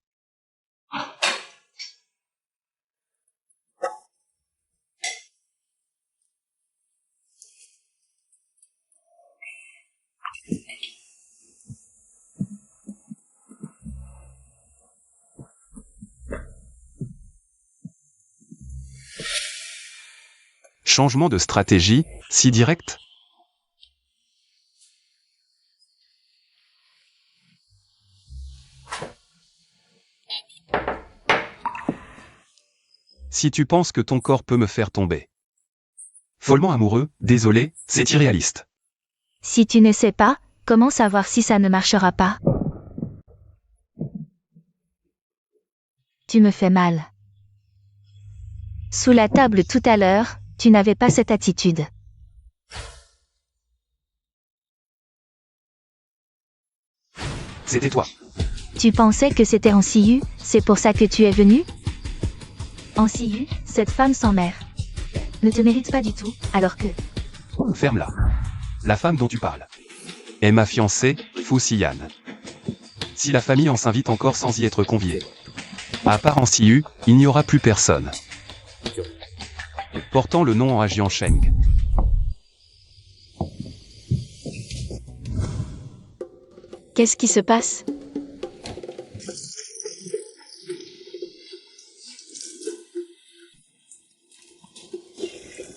Changement de stratégie, si direct? Si tu penses que ton corps peut me faire tomber. Follement amoureux, désolé, c'est irréaliste.
Si tu ne sais pas, Comment savoir si ça ne marchera pas? Tu me fais mal. Sous la table tout à l'heure, tu n'avais pas cette attitude.
C'était toi.
Tu pensais que c'était en CIU, c'est pour ça que tu es venu? En CIU, cette femme sans mère ne te mérite pas du tout, alors que...
Ferme-la. La femme dont tu parles est ma fiancée, Fusiyan. Si la famille en s'invite encore sans y être conviée, à part en CIU, il n'y aura plus personne portant le nom en Jiansheng.
Qu'est-ce qui se passe?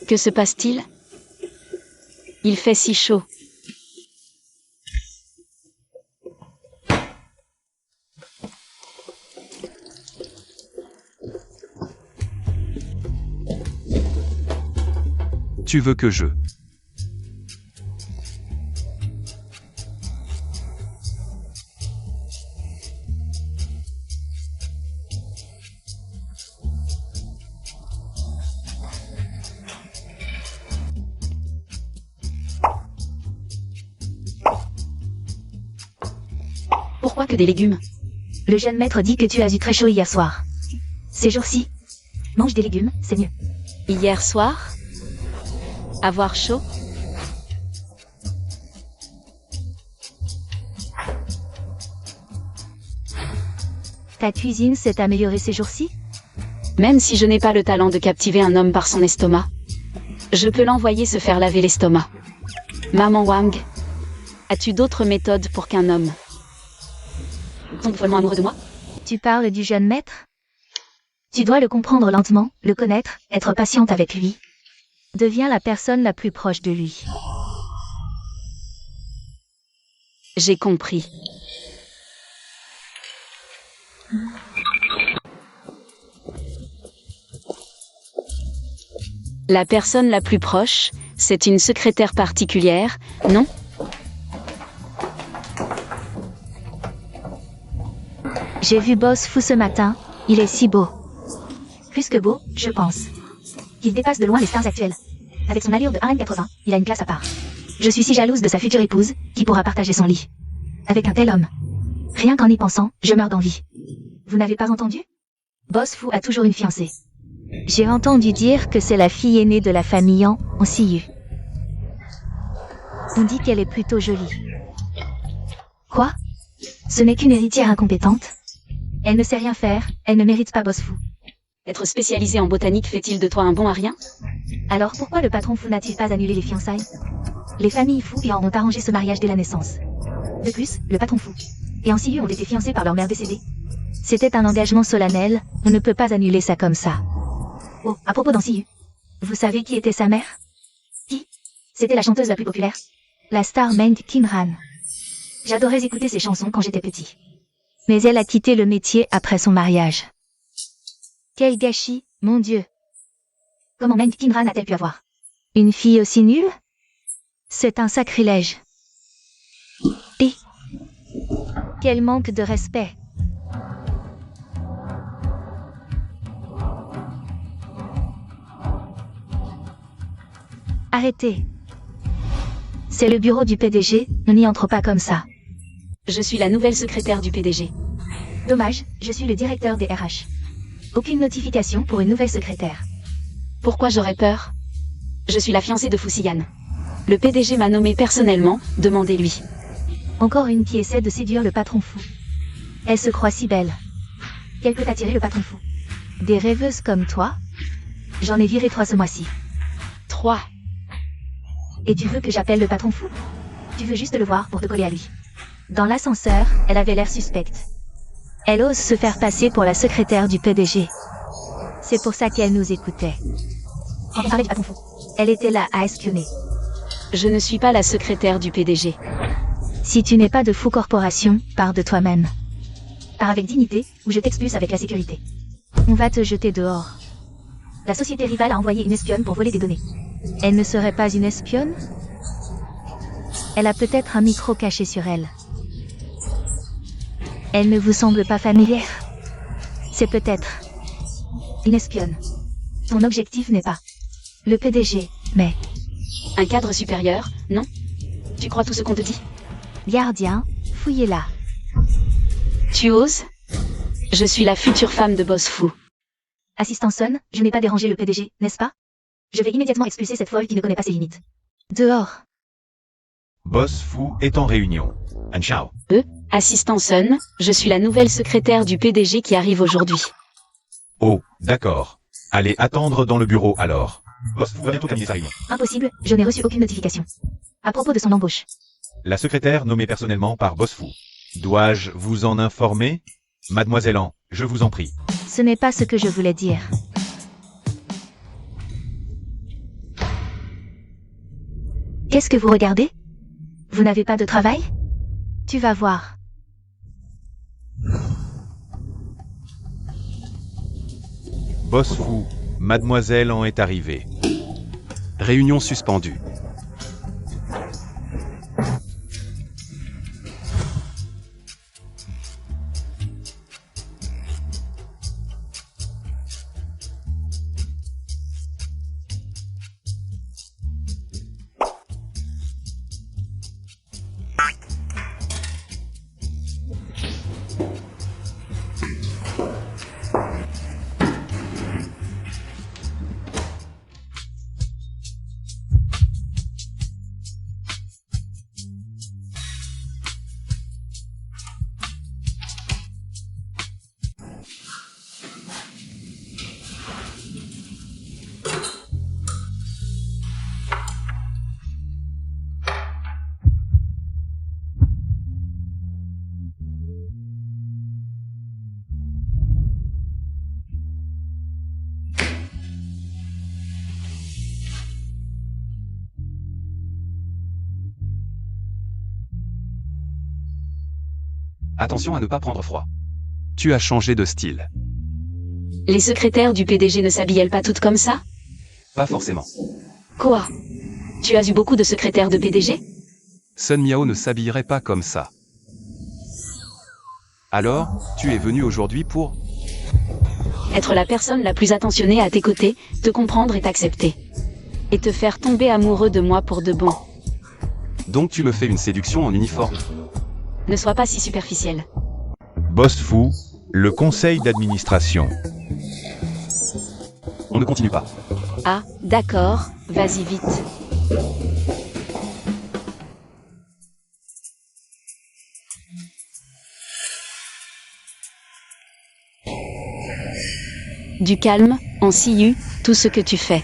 Que se passe-t-il? Il fait si chaud.
Tu veux que je...
Pourquoi que des légumes?
Le jeune maître dit que tu as eu très chaud hier soir. Ces jours-ci, mange des légumes, c'est mieux.
Hier soir? Avoir chaud?
Ta cuisine s'est améliorée ces jours-ci?
Même si je n'ai pas le talent de captiver un homme par son estomac, je peux l'envoyer se faire laver l'estomac. Maman Wang, as-tu d'autres méthodes pour qu'un homme tombe follement amoureux de moi?
Tu parles du jeune maître?
Tu dois le comprendre lentement, le connaître, être patiente avec lui.
Deviens la personne la plus proche de lui.
J'ai compris. La personne la plus proche, c'est une secrétaire particulière, non?
J'ai vu Boss Fu ce matin, il est si beau.
Plus que beau, je pense. Il dépasse de loin les stars actuelles. Avec son allure de 1m80, il a une classe à part. Je suis si jalouse de sa future épouse, qui pourra partager son lit avec un tel homme. Rien qu'en y pensant, je meurs d'envie. Vous n'avez pas entendu? Boss Fu a toujours une fiancée.
J'ai entendu dire que c'est la fille aînée de la famille Yang, en CIU. On dit qu'elle est plutôt jolie.
Quoi? Ce n'est qu'une héritière incompétente. Elle ne sait rien faire, elle ne mérite pas Boss Fu.
Être spécialisé en botanique fait-il de toi un bon à rien?
Alors pourquoi le patron Fu n'a-t-il pas annulé les fiançailles? Les familles Fu y en ont arrangé ce mariage dès la naissance. De plus, le patron Fu et en CIU ont été fiancés par leur mère décédée.
C'était un engagement solennel, on ne peut pas annuler ça comme ça.
Oh, à propos d'en CIU, vous savez qui était sa mère? Qui? C'était la chanteuse la plus populaire.
La star Meng Qinran.
J'adorais écouter ses chansons quand j'étais petit.
Mais elle a quitté le métier après son mariage. Quel gâchis, mon Dieu.
Comment Meng Qinran a-t-elle pu avoir
une fille aussi nulle? C'est un sacrilège. Et quel manque de respect. Arrêtez.
C'est le bureau du PDG, on n'y entre pas comme ça.
Je suis la nouvelle secrétaire du PDG.
Dommage, je suis le directeur des RH. Aucune notification pour une nouvelle secrétaire.
Pourquoi j'aurais peur? Je suis la fiancée de Fusiyan. Le PDG m'a nommé personnellement, demandez-lui.
Encore une qui essaie de séduire le patron Fu.
Elle se croit si belle.
Quel peut attirer le patron Fu?
Des rêveuses comme toi?
J'en ai viré 3 ce mois-ci.
3.
Et tu veux que j'appelle le patron Fu? Tu veux juste le voir pour te coller à lui.
Dans l'ascenseur, elle avait l'air suspecte. Elle ose se faire passer pour la secrétaire du PDG. C'est pour ça qu'elle nous écoutait.
Quand on parlait du patron Fu,
elle était là à espionner.
Je ne suis pas la secrétaire du PDG.
Si tu n'es pas de Fu Corporation, pars de toi-même.
Pars avec dignité, ou je t'expulse avec la sécurité.
On va te jeter dehors.
La société rivale a envoyé une espionne pour voler des données.
Elle ne serait pas une espionne? Elle a peut-être un micro caché sur elle. Elle ne vous semble pas familière? C'est peut-être une espionne. Ton objectif n'est pas le PDG, mais
Un cadre supérieur, non? Tu crois tout ce qu'on te dit?
gardien, fouillez-la.
Tu oses? Je suis la future femme de Boss Fou.
Assistant Son, je n'ai pas dérangé le PDG, n'est-ce pas? Je vais immédiatement expulser cette folle qui ne connaît pas ses limites.
Dehors.
Boss Fou est en réunion. And ciao.
Assistant Sun, je suis la nouvelle secrétaire du PDG qui arrive aujourd'hui.
Oh, d'accord. Allez attendre dans le bureau alors. Boss Fou va bientôt terminer sa réunion.
Impossible, je n'ai reçu aucune notification. À propos de son embauche.
La secrétaire nommée personnellement par Boss Fou. Dois-je vous en informer? Mademoiselle An, je vous en prie.
Ce n'est pas ce que je voulais dire.
Qu'est-ce que vous regardez? Vous n'avez pas de travail?
Tu vas voir.
Boss Fou, Mademoiselle An est arrivée.
Réunion suspendue. Attention à ne pas prendre froid. Tu as changé de style.
Les secrétaires du PDG ne s'habillent pas toutes comme ça?
Pas forcément.
Quoi? Tu as eu beaucoup de secrétaires de PDG?
Sun Miao ne s'habillerait pas comme ça. Alors, tu es venu aujourd'hui pour...
Être la personne la plus attentionnée à tes côtés, te comprendre et t'accepter. Et te faire tomber amoureux de moi pour de bon.
Donc tu me fais une séduction en uniforme.
Ne sois pas si superficiel.
Boss Fou, le conseil d'administration.
On ne continue pas.
Ah, d'accord, vas-y vite. Du calme, en CIU, tout ce que tu fais.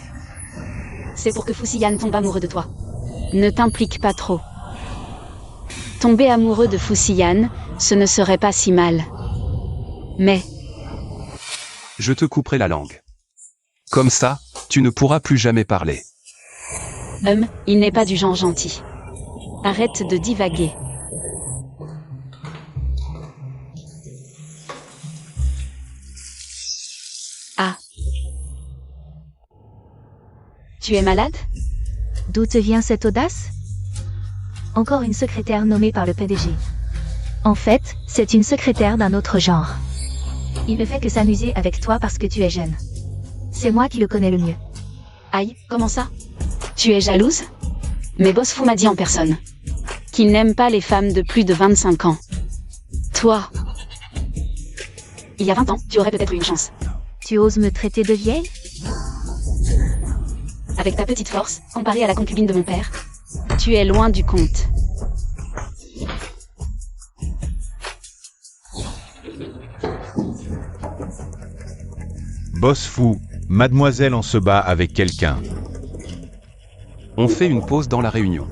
C'est pour que Fusiyan tombe amoureux de toi. Ne t'implique pas trop. Tomber amoureux de Fusiyan, ce ne serait pas si mal. Mais,
Je te couperai la langue. Comme ça, tu ne pourras plus jamais parler.
il n'est pas du genre gentil. Arrête de divaguer. Ah. Tu es malade?
D'où te vient cette audace?
Encore une secrétaire nommée par le PDG.
En fait, c'est une secrétaire d'un autre genre.
Il ne fait que s'amuser avec toi parce que tu es jeune. C'est moi qui le connais le mieux.
Aïe, comment ça? Tu es jalouse? Mais Boss Fou m'a dit en personne qu'il n'aime pas les femmes de plus de 25 ans. Toi, il y a 20 ans, tu aurais peut-être eu une chance.
Tu oses me traiter de vieille?
Avec ta petite force, comparée à la concubine de mon père, tu es loin du compte.
Boss Fou, Mademoiselle en se bat avec quelqu'un.
On fait une pause dans la réunion.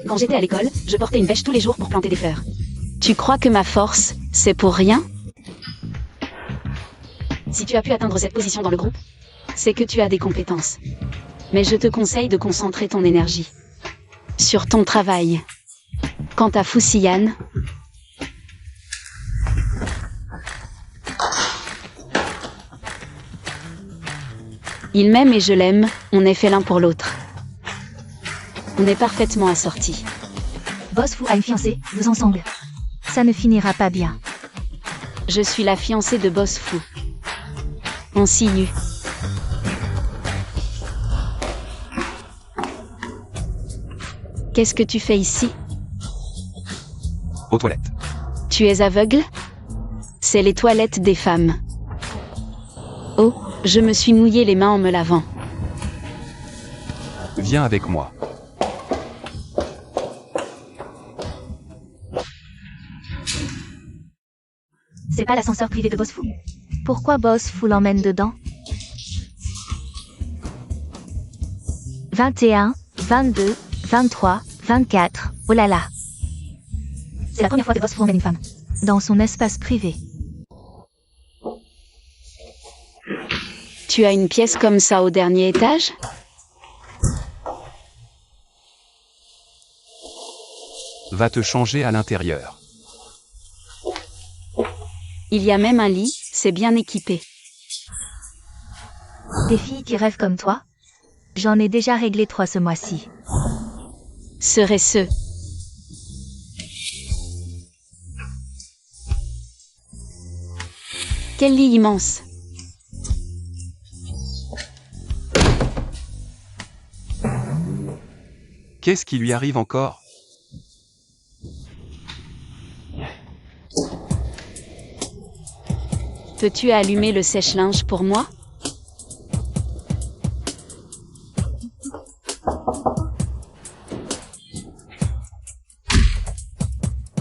Quand j'étais à l'école, je portais une bêche tous les jours pour planter des fleurs. Tu crois que ma force, c'est pour rien? Si tu as pu atteindre cette position dans le groupe, c'est que tu as des compétences. Mais je te conseille de concentrer ton énergie sur ton travail. Quant à Fusiyan, Il m'aime et je l'aime, on est fait l'un pour l'autre. On est parfaitement assortis.
Boss Fu a une fiancée, vous ensemble.
Ça ne finira pas bien.
Je suis la fiancée de Boss Fu. On s'y eut. Qu'est-ce que tu fais ici?
Aux toilettes.
Tu es aveugle? C'est les toilettes des femmes. Oh, je me suis mouillé les mains en me lavant.
Viens avec moi.
C'est pas l'ascenseur privé de Boss Fu.
Pourquoi Boss Fu l'emmène dedans? 21, 22, 23, 24, oh là là.
C'est la première fois que Boss Fu emmène une femme.
Dans son espace privé.
Tu as une pièce comme ça au dernier étage?
Va te changer à l'intérieur.
Il y a même un lit, c'est bien équipé.
Des filles qui rêvent comme toi?
J'en ai déjà réglé 3 ce mois-ci.
Serait-ce? Quel lit immense!
Qu'est-ce qui lui arrive encore?
Peux-tu allumer le sèche-linge pour moi?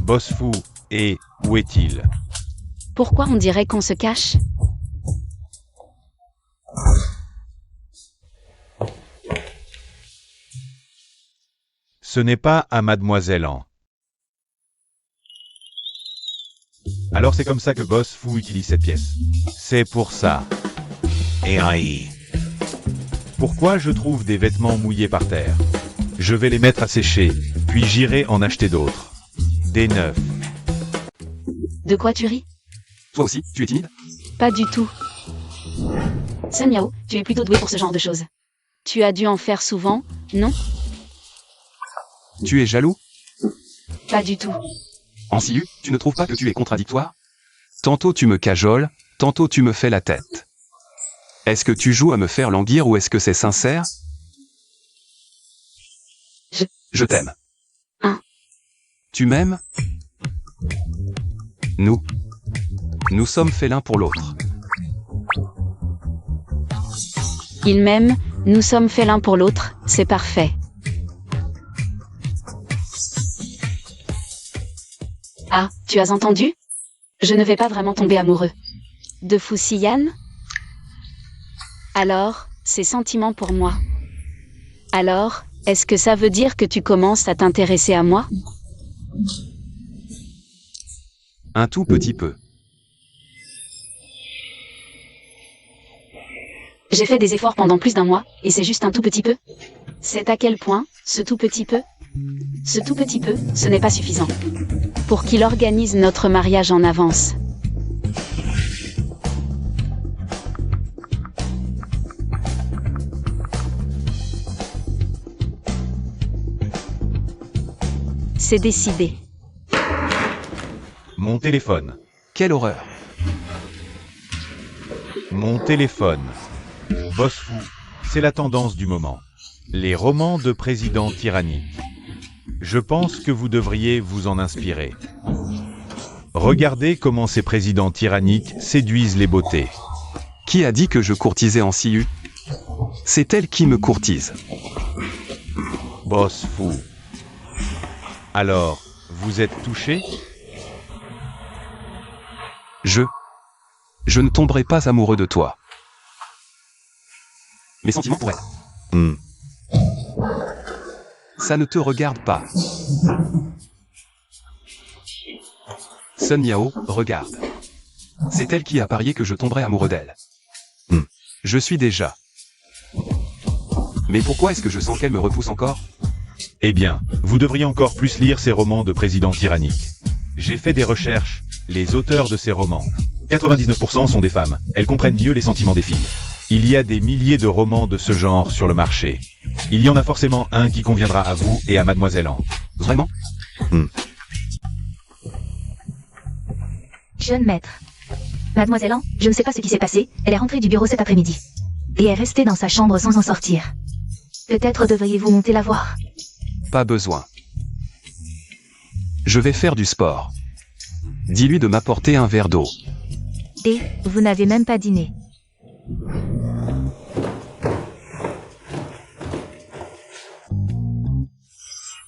Boss Fu, et où est-il?
Pourquoi on dirait qu'on se cache?
Ce n'est pas à Mademoiselle An. Alors c'est comme ça que Boss Fu utilise cette pièce. C'est pour ça.
Et AI.
Pourquoi je trouve des vêtements mouillés par terre? Je vais les mettre à sécher, puis j'irai en acheter d'autres. Des neufs.
De quoi tu ris?
Toi aussi, tu es timide?
Pas du tout. Sun Yao, tu es plutôt doué pour ce genre de choses. Tu as dû en faire souvent, non?
Tu es jaloux?
Pas du tout.
Ansiu, tu ne trouves pas que tu es contradictoire? Tantôt tu me cajoles, tantôt tu me fais la tête. Est-ce que tu joues à me faire languir ou est-ce que c'est sincère? Je t'aime.
Hein?
Tu m'aimes? Nous sommes faits l'un pour l'autre.
Il m'aime, nous sommes faits l'un pour l'autre, c'est parfait. Ah, tu as entendu? Je ne vais pas vraiment tomber amoureux. De Fu Xiyan? Alors, ses sentiments pour moi. Alors, est-ce que ça veut dire que tu commences à t'intéresser à moi?
Un tout petit peu.
J'ai fait des efforts pendant plus d'un mois, et c'est juste un tout petit peu. C'est à quel point, ce tout petit peu? Ce tout petit peu, ce n'est pas suffisant. Pour qu'il organise notre mariage en avance. C'est décidé.
Mon téléphone.
Quelle horreur.
Mon téléphone. Boss Fu, c'est la tendance du moment. Les romans de présidents tyranniques. Je pense que vous devriez vous en inspirer. Regardez comment ces présidents tyranniques séduisent les beautés.
Qui a dit que je courtisais Ansiu? C'est elle qui me courtise.
Boss Fu. Alors, vous êtes touché?
Je ne tomberai pas amoureux de toi. Mes sentiments pour elle. Ça ne te regarde pas. Sun Yao, regarde. C'est elle qui a parié que je tomberais amoureux d'elle. Je suis déjà. Mais pourquoi est-ce que je sens qu'elle me repousse encore?
Eh bien, vous devriez encore plus lire ces romans de présidents tyranniques. J'ai fait des recherches, les auteurs de ces romans. 99% sont des femmes, elles comprennent mieux les sentiments des filles. Il y a des milliers de romans de ce genre sur le marché. Il y en a forcément un qui conviendra à vous et à Mademoiselle Anne.
Vraiment?
Jeune maître. Mademoiselle Anne, je ne sais pas ce qui s'est passé, elle est rentrée du bureau cet après-midi. Et est restée dans sa chambre sans en sortir. Peut-être devriez-vous monter la voir.
Pas besoin. Je vais faire du sport. Dis-lui de m'apporter un verre d'eau.
Et, vous n'avez même pas dîné.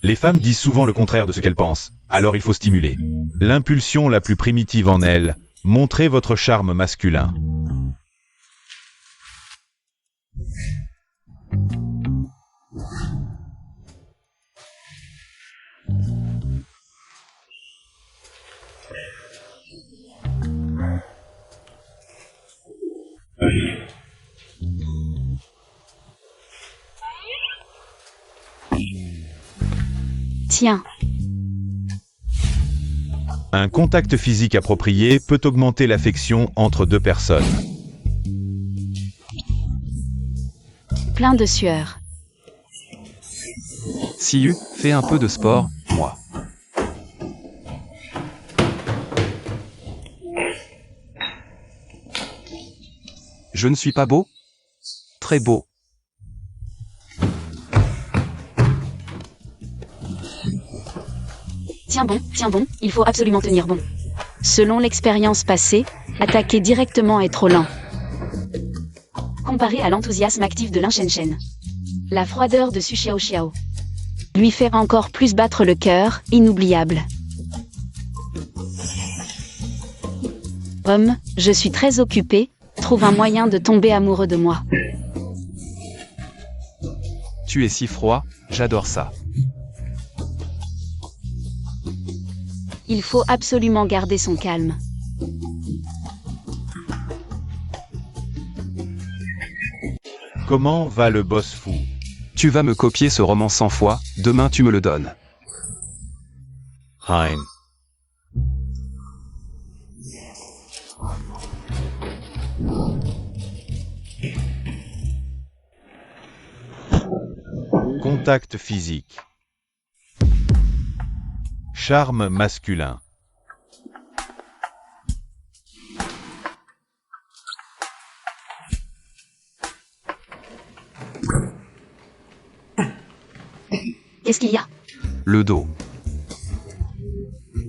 Les femmes disent souvent le contraire de ce qu'elles pensent, alors il faut stimuler l'impulsion la plus primitive en elles, montrez votre charme masculin.
Tiens,
Un contact physique approprié peut augmenter l'affection entre deux personnes.
plein de sueur.
Siu, fais un peu de sport, moi. Je ne suis pas beau? Très beau.
Tiens bon, il faut absolument tenir bon. Selon l'expérience passée, attaquer directement est trop lent. Comparé à l'enthousiasme actif de Lin Shen, la froideur de Su Xiao lui fait encore plus battre le cœur, inoubliable. Homme, je suis très occupé, trouve un moyen de tomber amoureux de moi.
Tu es si froid, j'adore ça.
Il faut absolument garder son calme.
Comment va le boss fou?
Tu vas me copier ce roman 100 fois, demain tu me le donnes.
Hein.
Contact physique. Charme masculin.
Qu'est-ce qu'il y a?
Le dos.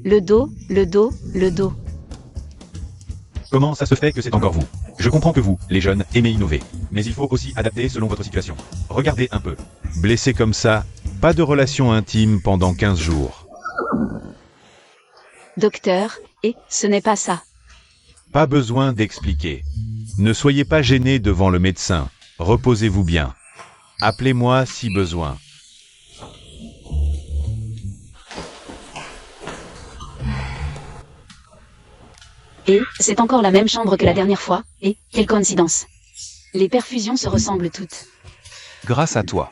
Le dos, le dos, le dos.
Comment ça se fait que c'est encore vous? Je comprends que vous, les jeunes, aimez innover. Mais il faut aussi adapter selon votre situation. Regardez un peu. Blessé comme ça, pas de relation intime pendant 15 jours.
Docteur, et ce n'est pas ça.
Pas besoin d'expliquer. Ne soyez pas gêné devant le médecin. Reposez-vous bien. Appelez-moi si besoin.
Et, c'est encore la même chambre que la dernière fois, et, quelle coïncidence. Les perfusions se ressemblent toutes.
Grâce à toi.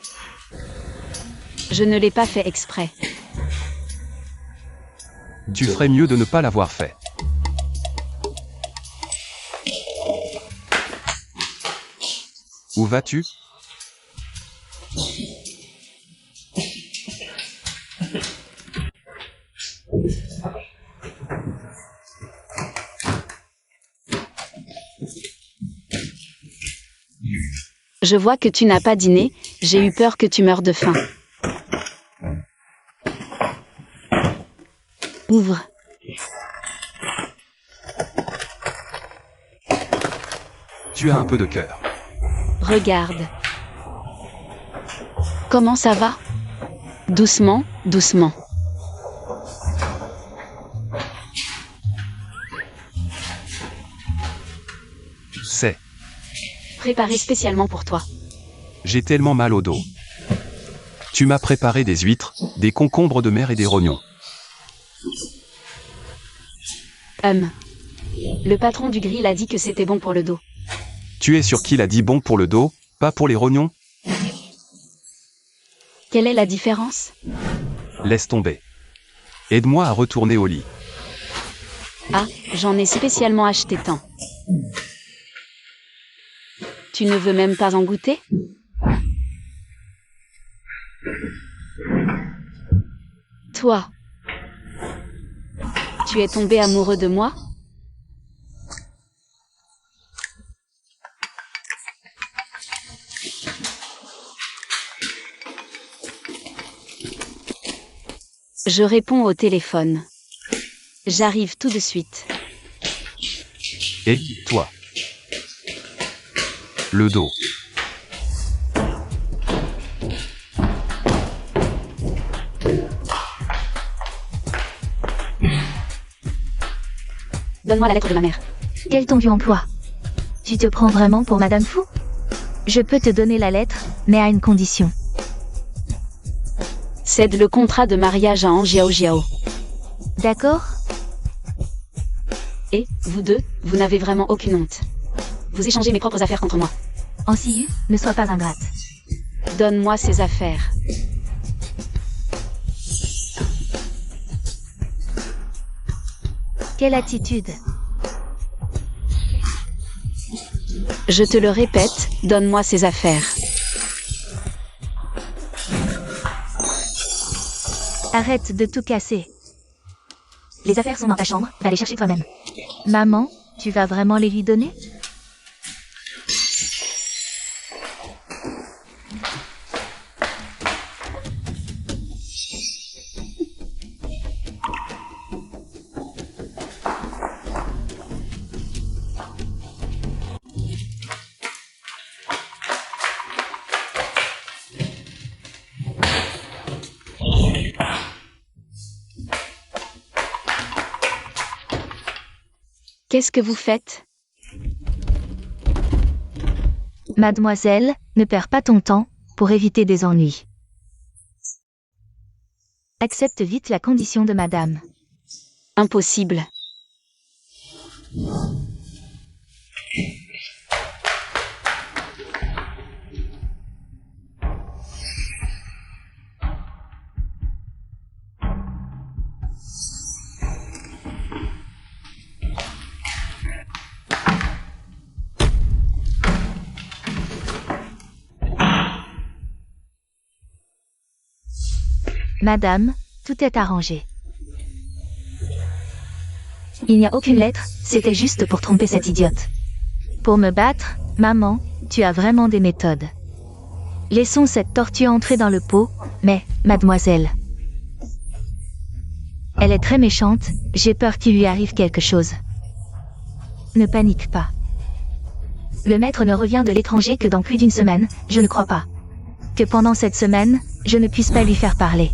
Je ne l'ai pas fait exprès.
Tu ferais mieux de ne pas l'avoir fait. Où vas-tu?
Je vois que tu n'as pas dîné, j'ai eu peur que tu meures de faim. Ouvre.
Tu as un peu de cœur.
Regarde. Comment ça va? Doucement, doucement.
C'est.
Préparé spécialement pour toi.
J'ai tellement mal au dos. Tu m'as préparé des huîtres, des concombres de mer et des rognons.
Le patron du grill a dit que c'était bon pour le dos.
Tu es sûr qu'il a dit bon pour le dos, pas pour les rognons?
Quelle est la différence?
Laisse tomber. Aide-moi à retourner au lit.
Ah, j'en ai spécialement acheté tant. Tu ne veux même pas en goûter? Toi, tu es tombé amoureux de moi? Je réponds au téléphone. J'arrive tout de suite.
Et toi? Le dos.
Donne-moi la lettre de ma mère.
Quel ton tu emploies? Tu te prends vraiment pour Madame Fou? Je peux te donner la lettre, mais à une condition.
Cède le contrat de mariage à An Jiao Jiao.
D'accord?
Et, vous deux, vous n'avez vraiment aucune honte. Vous échangez mes propres affaires contre moi.
En Siyu, ne sois pas ingrate.
Donne-moi ces affaires.
Quelle attitude!
Je te le répète, donne-moi ces affaires.
Arrête de tout casser.
Les affaires sont dans ta chambre, va les chercher toi-même.
Maman, tu vas vraiment les lui donner?
Qu'est-ce que vous faites?
Mademoiselle, ne perds pas ton temps, pour éviter des ennuis. Accepte vite la condition de madame.
Impossible.
Madame, tout est arrangé.
Il n'y a aucune lettre, c'était juste pour tromper cette idiote.
Pour me battre, maman, tu as vraiment des méthodes. Laissons cette tortue entrer dans le pot, mais, mademoiselle. Elle est très méchante, j'ai peur qu'il lui arrive quelque chose. Ne panique pas.
Le maître ne revient de l'étranger que dans plus d'une semaine, je ne crois pas.
Que pendant cette semaine, je ne puisse pas lui faire parler.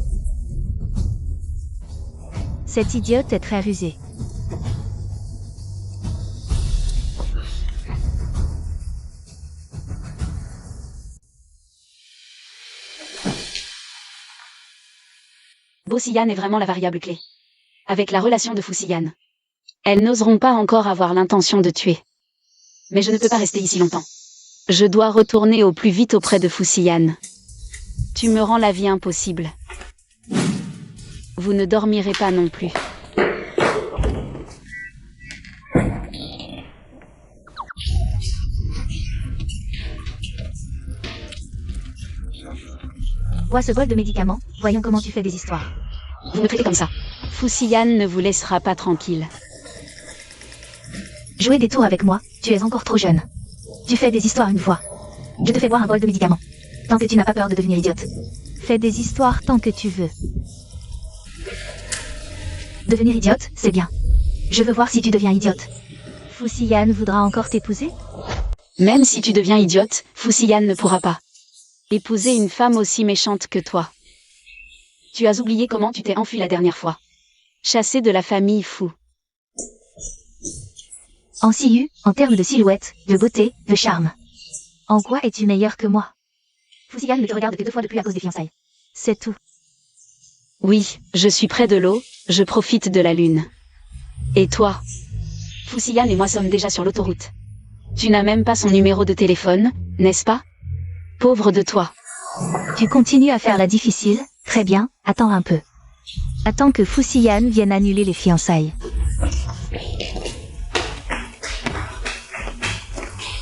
Cette idiote est très rusée.
Bossiyan est vraiment la variable clé. Avec la relation de Fusiyan. Elles n'oseront pas encore avoir l'intention de tuer. Mais je ne peux pas rester ici longtemps. Je dois retourner au plus vite auprès de Fusiyan. Tu me rends la vie impossible. Vous ne dormirez pas non plus.
Bois ce bol de médicaments, voyons comment tu fais des histoires.
Vous me traitez comme ça. Fusiyan ne vous laissera pas tranquille.
Jouer des tours avec moi, tu es encore trop jeune. Tu fais des histoires une fois. Je te fais boire un bol de médicaments. Tant que tu n'as pas peur de devenir idiote.
Fais des histoires tant que tu veux.
Devenir idiote, c'est bien. Je veux voir si tu deviens idiote.
Fusiyan voudra encore t'épouser?
Même si tu deviens idiote, Fusiyan ne pourra pas épouser une femme aussi méchante que toi. Tu as oublié comment tu t'es enfui la dernière fois. Chassé de la famille Fu.
En Siyu, en termes de silhouette, de beauté, de charme.
En quoi es-tu meilleur que moi?
Fusiyan ne te regarde que 2 fois de plus à cause des fiançailles.
C'est tout.
Oui, je suis près de l'eau, je profite de la lune. Et toi? Fusiyan et moi sommes déjà sur l'autoroute. Tu n'as même pas son numéro de téléphone, n'est-ce pas? Pauvre de toi.
Tu continues à faire la difficile, très bien, attends un peu. Attends que Fusiyan vienne annuler les fiançailles.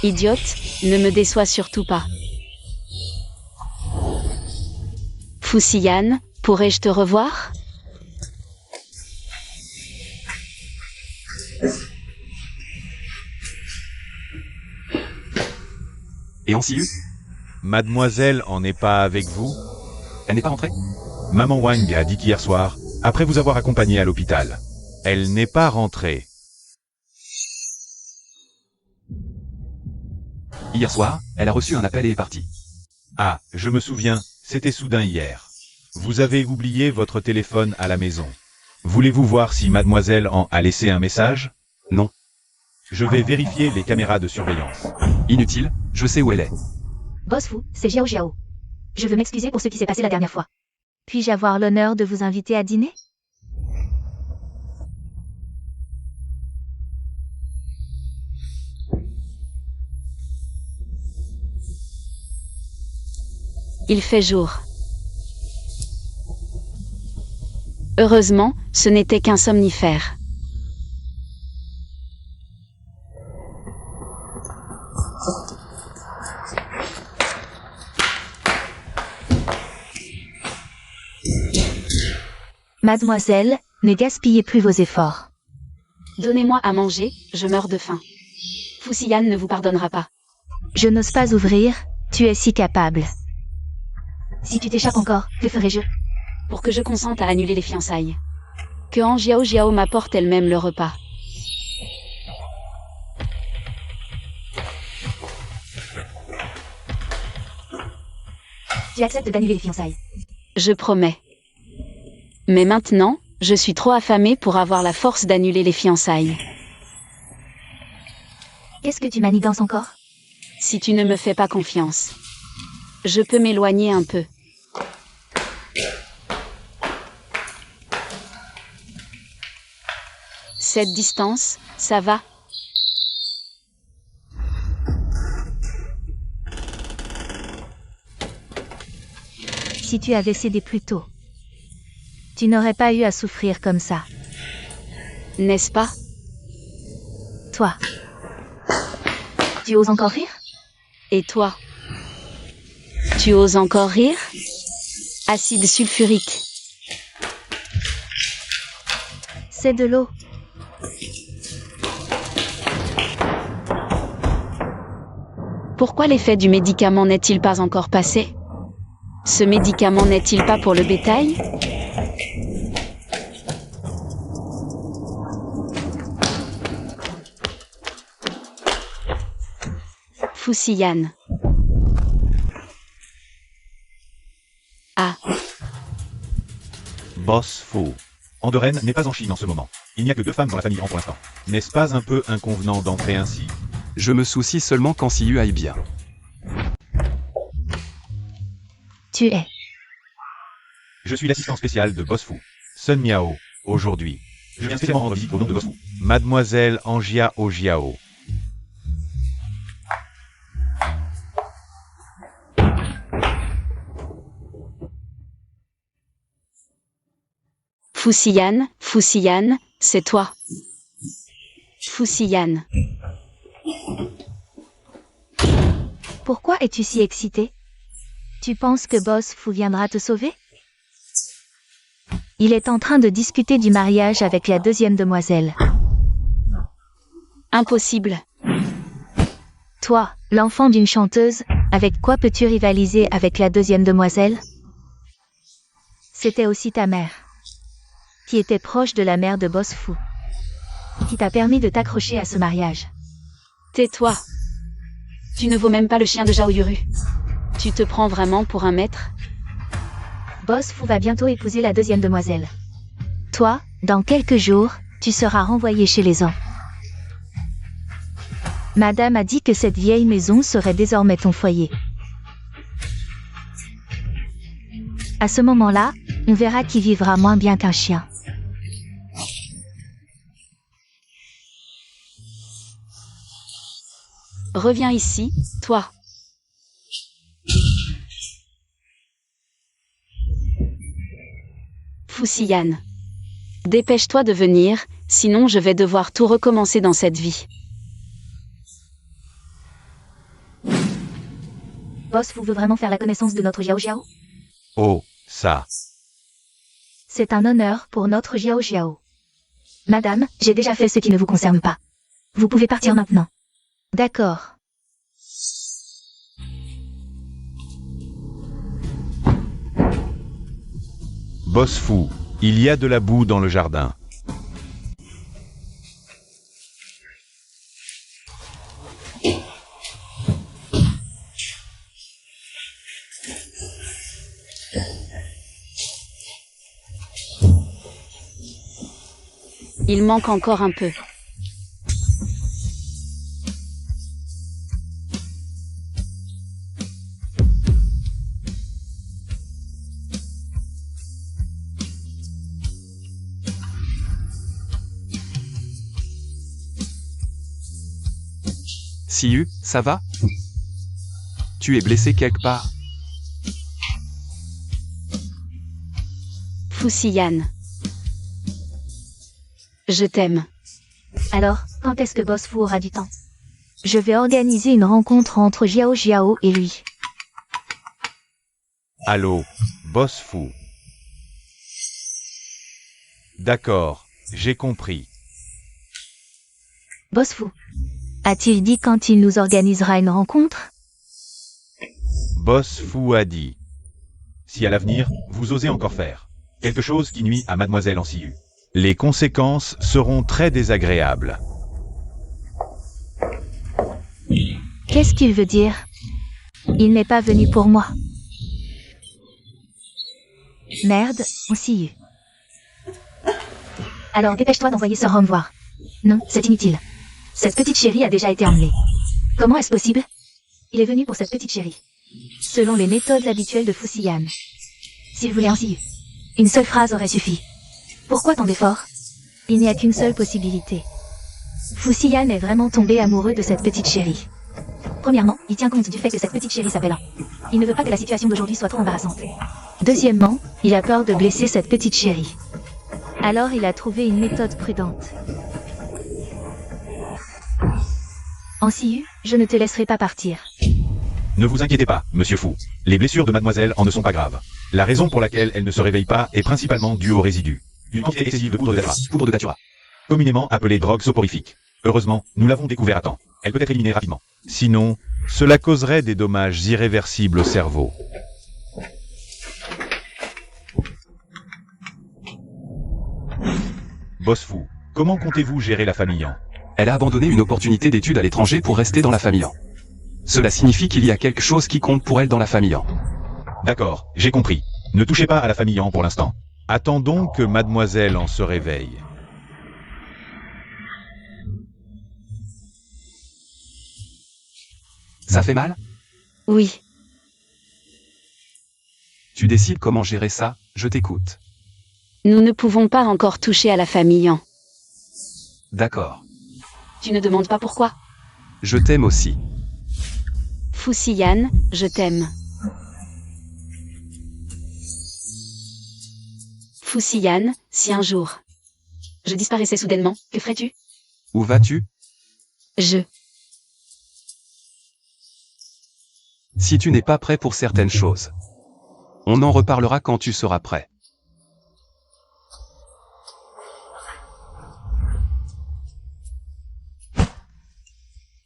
Idiote, ne me déçois surtout pas. Fuxian, pourrais-je te revoir?
Et Ansiu?
Mademoiselle en est pas avec vous?
Elle n'est pas rentrée?
Maman Wang a dit hier soir, après vous avoir accompagné à l'hôpital. Elle n'est pas rentrée.
Hier soir, elle a reçu un appel et est partie.
Ah, je me souviens, c'était soudain hier. Vous avez oublié votre téléphone à la maison. Voulez-vous voir si mademoiselle en a laissé un message?
Non.
Je vais vérifier les caméras de surveillance.
Inutile, je sais où elle est.
Boss Fu, c'est Jiao Jiao. Je veux m'excuser pour ce qui s'est passé la dernière fois.
Puis-je avoir l'honneur de vous inviter à dîner?
Il fait jour. Heureusement, ce n'était qu'un somnifère.
Mademoiselle, ne gaspillez plus vos efforts.
Donnez-moi à manger, je meurs de faim. Fuxian ne vous pardonnera pas.
Je n'ose pas ouvrir, tu es si capable.
Si tu t'échappes encore, que ferai-je?
Pour que je consente à annuler les fiançailles. Que Han Jiao Jiao m'apporte elle-même le repas.
Tu acceptes d'annuler les fiançailles?
Je promets. Mais maintenant, je suis trop affamée pour avoir la force d'annuler les fiançailles.
Qu'est-ce que tu manigances encore?
Si tu ne me fais pas confiance, je peux m'éloigner un peu. Cette distance, ça va?
Si tu avais cédé plus tôt, tu n'aurais pas eu à souffrir comme ça.
N'est-ce pas?
Toi,
Tu oses encore rire?
Et toi? Tu oses encore rire? Acide sulfurique.
c'est de l'eau.
Pourquoi l'effet du médicament n'est-il pas encore passé? Ce médicament n'est-il pas pour le bétail? Fuxian. Ah,
Boss Fu. Andorren n'est pas en Chine en ce moment. Il n'y a que 2 femmes dans la famille Han pour l'instant. N'est-ce pas un peu inconvenant d'entrer ainsi?
Je me soucie seulement qu'Ansiu aille bien.
Tu es.
Je suis l'assistant spécial de Boss Fu. Sun Miao. Aujourd'hui. Je viens spécialement rendre visite au nom de Boss Fu. Mademoiselle Angia Ojiao.
Fuxian, Fuxian, c'est toi. Fuxian.
Pourquoi es-tu si excité? Tu penses que Boss Fu viendra te sauver? Il est en train de discuter du mariage avec la 2e demoiselle.
Impossible.
Toi, l'enfant d'une chanteuse, avec quoi peux-tu rivaliser avec la 2e demoiselle? C'était aussi ta mère, qui était proche de la mère de Boss Fu, qui t'a permis de t'accrocher à ce mariage.
Tais-toi. Tu ne vaux même pas le chien de Zhao Yuru. Tu te prends vraiment pour un maître?
Boss Fu va bientôt épouser la 2e demoiselle.
Toi, dans quelques jours, tu seras renvoyé chez les ans. Madame a dit que cette vieille maison serait désormais ton foyer. À ce moment-là, on verra qui vivra moins bien qu'un chien.
Reviens ici, toi. Fuxian. Dépêche-toi de venir, sinon je vais devoir tout recommencer dans cette vie.
Boss Fu veut vraiment faire la connaissance de notre Jiao Jiao?
Oh, ça.
C'est un honneur pour notre Jiao Jiao. Madame, j'ai déjà fait ce qui ne vous concerne pas. Vous pouvez partir maintenant.
D'accord.
Boss Fu, il y a de la boue dans le jardin.
Il manque encore un peu.
Siyu, ça va? Tu es blessé quelque part?
Fusiyan. Je t'aime.
Alors, quand est-ce que Boss Fu aura du temps?
Je vais organiser une rencontre entre Jiao Jiao et lui.
Allô, Boss Fu. D'accord, j'ai compris.
Boss Fu. A-t-il dit quand il nous organisera une rencontre?
Boss Fu a dit. Si à l'avenir, vous osez encore faire quelque chose qui nuit à Mademoiselle Ansiu, les conséquences seront très désagréables.
Qu'est-ce qu'il veut dire? Il n'est pas venu pour moi. Merde, on s'y est.
Alors dépêche-toi d'envoyer Sir Rome voir. Non, c'est inutile. Cette petite chérie a déjà été emmenée. Comment est-ce possible? Il est venu pour cette petite chérie.
Selon les méthodes habituelles de Fusiyan.
S'il voulait ainsi. Une seule phrase aurait suffi. Pourquoi tant d'efforts?
Il n'y a qu'une seule possibilité.
Fusiyan est vraiment tombé amoureux de cette petite chérie. Premièrement, il tient compte du fait que cette petite chérie s'appelle An. Il ne veut pas que la situation d'aujourd'hui soit trop embarrassante.
Deuxièmement, il a peur de blesser cette petite chérie. Alors il a trouvé une méthode prudente.
Ansiu, je ne te laisserai pas partir.
Ne vous inquiétez pas, Monsieur Fu. Les blessures de Mademoiselle en ne sont pas graves. La raison pour laquelle elle ne se réveille pas est principalement due aux résidus. Une quantité excessive de poudre de datura. Communément appelée drogue soporifique. Heureusement, nous l'avons découvert à temps. Elle peut être éliminée rapidement. Sinon, cela causerait des dommages irréversibles au cerveau. Boss Fu, comment comptez-vous gérer la famille An?
Elle a abandonné une opportunité d'études à l'étranger pour rester dans la famille An. Cela signifie qu'il y a quelque chose qui compte pour elle dans la famille An.
D'accord, j'ai compris. Ne touchez pas à la famille An pour l'instant. Attendons que Mademoiselle An se réveille.
Ça fait mal?
Oui.
Tu décides comment gérer ça, je t'écoute.
Nous ne pouvons pas encore toucher à la famille An.
D'accord.
Tu ne demandes pas pourquoi?
Je t'aime aussi.
Fusiyan, je t'aime. Fusiyan, si un jour je disparaissais soudainement, que ferais-tu?
Où vas-tu? Si tu n'es pas prêt pour certaines choses, on en reparlera quand tu seras prêt.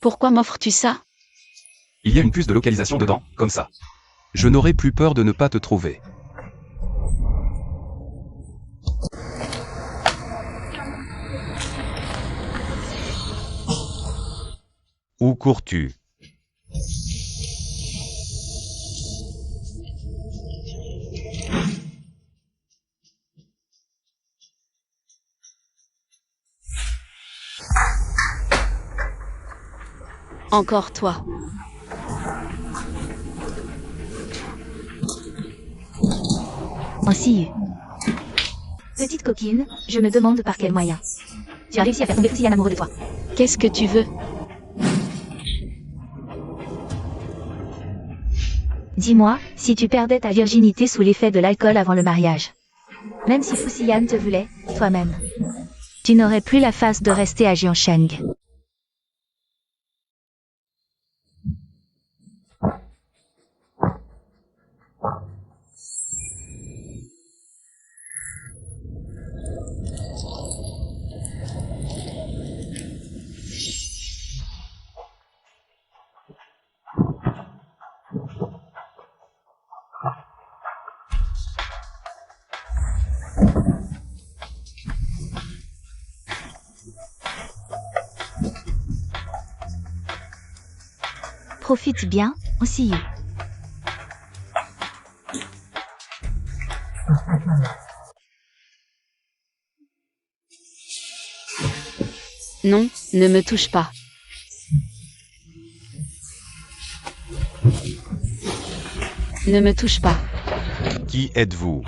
Pourquoi m'offres-tu ça?
Il y a une puce de localisation dedans, comme ça. Je n'aurai plus peur de ne pas te trouver.
Où cours-tu?
Encore toi.
Ansiu. Petite coquine, je me demande par quel moyen. Tu as réussi à faire tomber Fusiyan amoureux de toi.
Qu'est-ce que tu veux?
Dis-moi, si tu perdais ta virginité sous l'effet de l'alcool avant le mariage. Même si Fusiyan te voulait, toi-même. Tu n'aurais plus la face de rester à Jiansheng. Profite bien, on see you.
Non, ne me touche pas. Ne me touche pas.
Qui êtes-vous?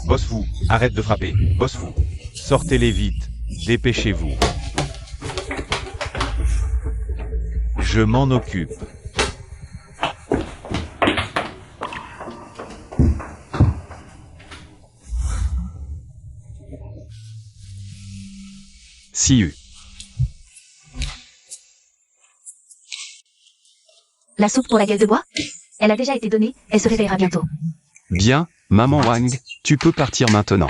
Boss fou, arrête de frapper. Boss fou. Sortez-les vite. Dépêchez-vous. Je m'en occupe.
See you.
La soupe pour la gueule de bois? Elle a déjà été donnée, elle se réveillera bientôt.
Bien, maman Wang, tu peux partir maintenant.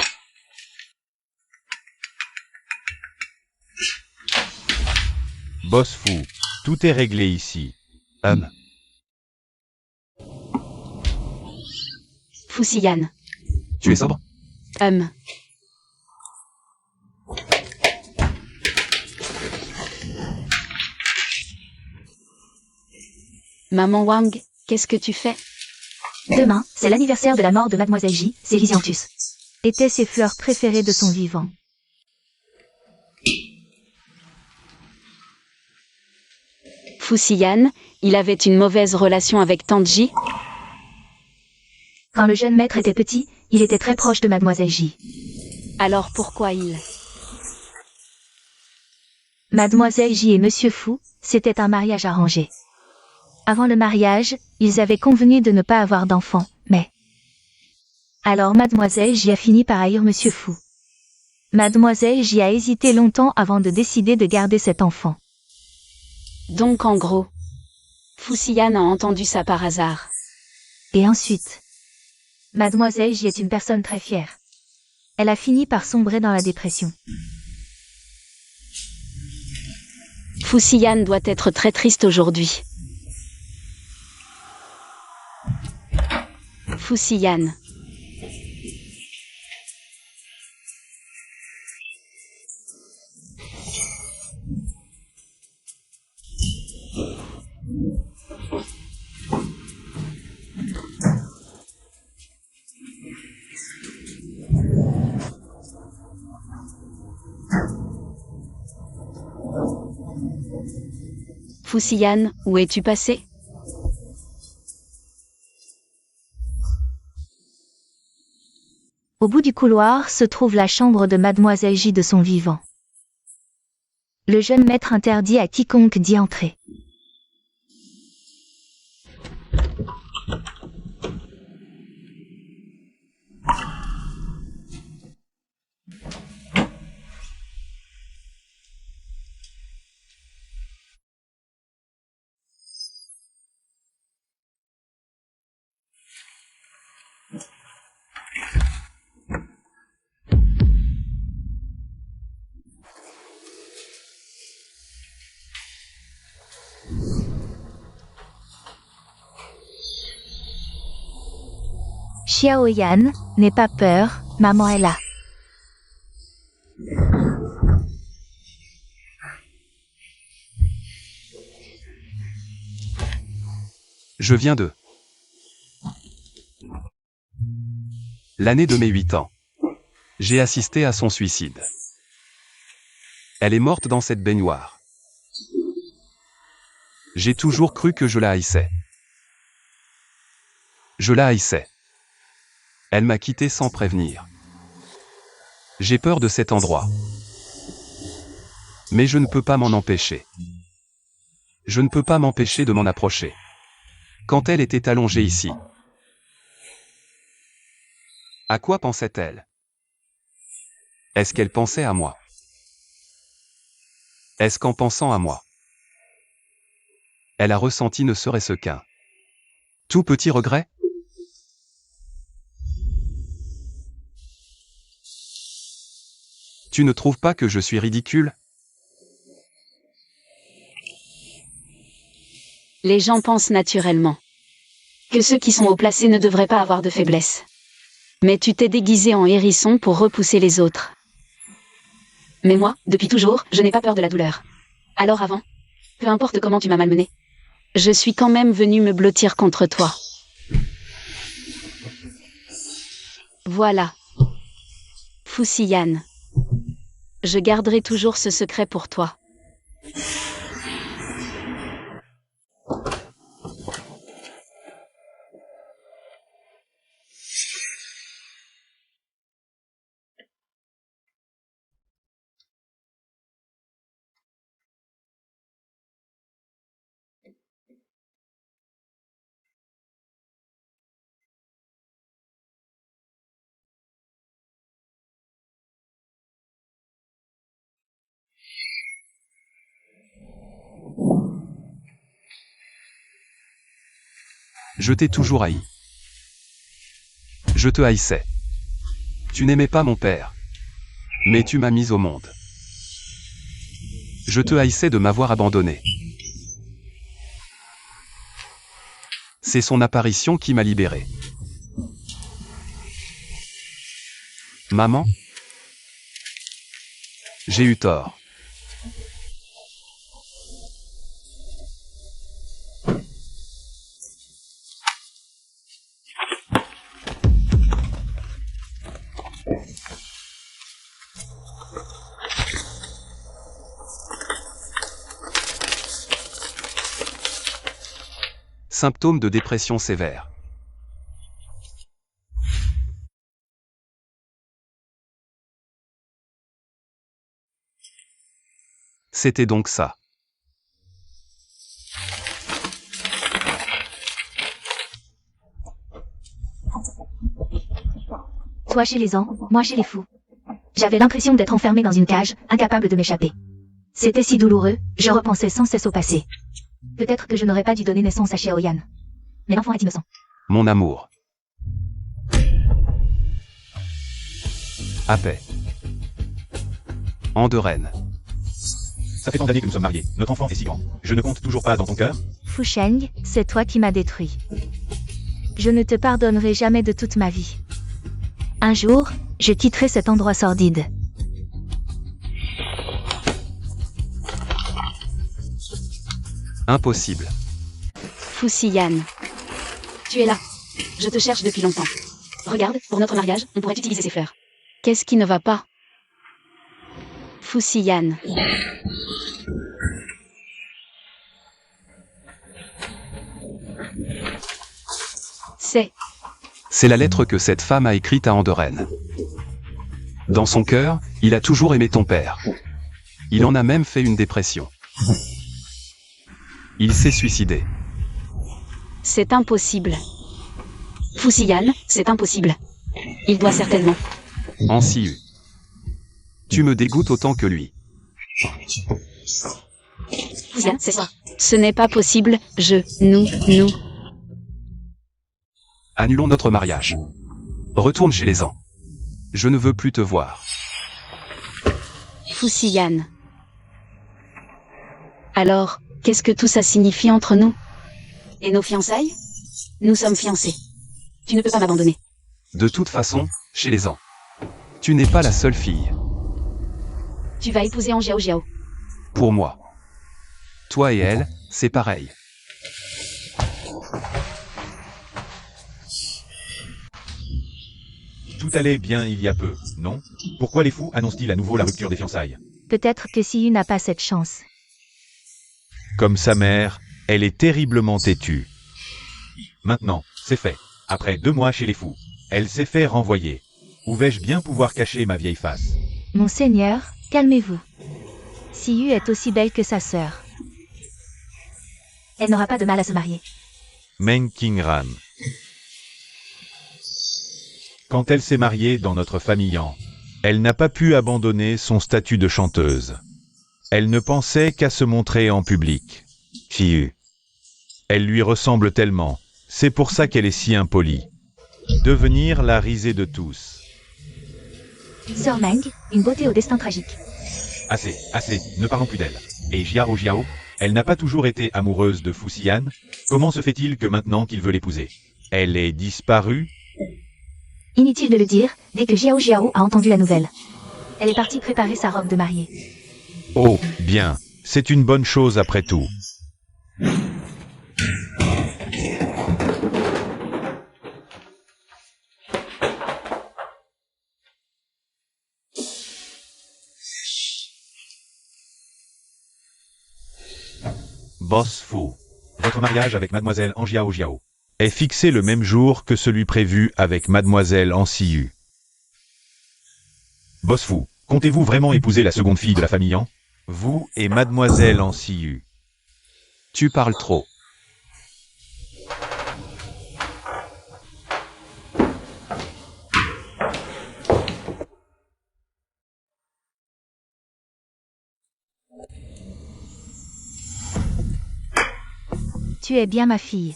Boss fou, tout est réglé ici.
Fusiyan.
Tu es sobre?
Maman Wang, qu'est-ce que tu fais?
Demain, c'est l'anniversaire de la mort de Mademoiselle J, c'est Lysianthus.
Étaient ses fleurs préférées de son vivant.
Fusiyan, il avait une mauvaise relation avec Tante J?
Quand le jeune maître était petit, il était très proche de Mademoiselle J.
Alors pourquoi il...
Mademoiselle J et Monsieur Fou, c'était un mariage arrangé. Avant le mariage, ils avaient convenu de ne pas avoir d'enfants, mais... Alors Mademoiselle J a fini par haïr Monsieur Fou. Mademoiselle J a hésité longtemps avant de décider de garder cet enfant.
Donc en gros, Fusiyan a entendu ça par hasard.
Et ensuite, Mademoiselle J est une personne très fière. Elle a fini par sombrer dans la dépression.
Fusiyan doit être très triste aujourd'hui. Fusiyan. Fusiyan, où es-tu passé?
Au bout du couloir se trouve la chambre de Mademoiselle J de son vivant. Le jeune maître interdit à quiconque d'y entrer. Xiao Yan, n'aie pas peur, maman est là.
Je viens de... L'année de mes 8 ans. J'ai assisté à son suicide. Elle est morte dans cette baignoire. J'ai toujours cru que je la haïssais. Je la haïssais. Elle m'a quitté sans prévenir. J'ai peur de cet endroit. Mais je ne peux pas m'en empêcher. Je ne peux pas m'empêcher de m'en approcher. Quand elle était allongée ici. À quoi pensait-elle? Est-ce qu'elle pensait à moi? Est-ce qu'en pensant à moi, elle a ressenti ne serait-ce qu'un tout petit regret? Tu ne trouves pas que je suis ridicule?
Les gens pensent naturellement que ceux qui sont haut placés ne devraient pas avoir de faiblesse. Mais tu t'es déguisé en hérisson pour repousser les autres. Mais moi, depuis toujours, je n'ai pas peur de la douleur. Alors avant, peu importe comment tu m'as malmené, je suis quand même venu me blottir contre toi. Voilà. Fusiyan. Je garderai toujours ce secret pour toi.
Je t'ai toujours haï. Je te haïssais. Tu n'aimais pas mon père. Mais tu m'as mis au monde. Je te haïssais de m'avoir abandonné. C'est son apparition qui m'a libéré. Maman? J'ai eu tort. Symptômes de dépression sévère. C'était donc ça.
Toi chez les ans, moi chez les fous. J'avais l'impression d'être enfermé dans une cage, incapable de m'échapper. C'était si douloureux, je repensais sans cesse au passé. Peut-être que je n'aurais pas dû donner naissance à Xiaoyan. Mais l'enfant est innocent.
Mon amour. À paix. Andorène.
Ça fait tant d'années que nous sommes mariés. Notre enfant est si grand. Je ne compte toujours pas dans ton cœur.
Fu Sheng, c'est toi qui m'as détruit. Je ne te pardonnerai jamais de toute ma vie. Un jour, je quitterai cet endroit sordide.
Impossible.
Fusiyan. Tu es là. Je te cherche depuis longtemps. Regarde, pour notre mariage, on pourrait utiliser ces fleurs. Qu'est-ce qui ne va pas? Fusiyan.
C'est la lettre que cette femme a écrite à Andorène. Dans son cœur, il a toujours aimé ton père. Il en a même fait une dépression. Il s'est suicidé.
C'est impossible. Fusiyan, c'est impossible. Il doit certainement.
Ansiu. Tu me dégoûtes autant que lui.
Fusiyan, c'est ça. Ce n'est pas possible, nous.
Annulons notre mariage. Retourne chez les ans. Je ne veux plus te voir.
Fusiyan. Alors, qu'est-ce que tout ça signifie entre nous? Et nos fiançailles? Nous sommes fiancés. Tu ne peux pas m'abandonner.
De toute façon, chez les ans. Tu n'es pas la seule fille.
Tu vas épouser An Jiao Jiao.
Pour moi. Toi et elle, c'est pareil.
Tout allait bien il y a peu, non? Pourquoi les fous annoncent-ils à nouveau la rupture des fiançailles?
Peut-être que Siyu n'a pas cette chance.
Comme sa mère, elle est terriblement têtue. Maintenant, c'est fait. Après 2 mois chez les fous, elle s'est fait renvoyer. Où vais-je bien pouvoir cacher ma vieille face?
Monseigneur, calmez-vous. Siyu est aussi belle que sa sœur.
Elle n'aura pas de mal à se marier.
Meng Qingran. Quand elle s'est mariée dans notre famille Han, elle n'a pas pu abandonner son statut de chanteuse. Elle ne pensait qu'à se montrer en public. Fiu. Elle lui ressemble tellement, c'est pour ça qu'elle est si impolie. Devenir la risée de tous.
Sœur Meng, une beauté au destin tragique.
Assez, ne parlons plus d'elle. Et Jiao Jiao, Elle n'a pas toujours été amoureuse de Fu Xian. Comment se fait-il que maintenant qu'il veut l'épouser, elle est disparue?
Inutile de le dire, dès que Xiao Jiao a entendu la nouvelle. Elle est partie préparer sa robe de mariée.
Oh, bien. C'est une bonne chose après tout. Boss Fu. Votre mariage avec Mademoiselle Anjiao Jiao est fixé le même jour que celui prévu avec Mademoiselle Ansiyu. Boss Fu, comptez-vous vraiment épouser la seconde fille de la famille An? Vous et Mademoiselle Ansiyu.
Tu parles trop.
Tu es bien ma fille.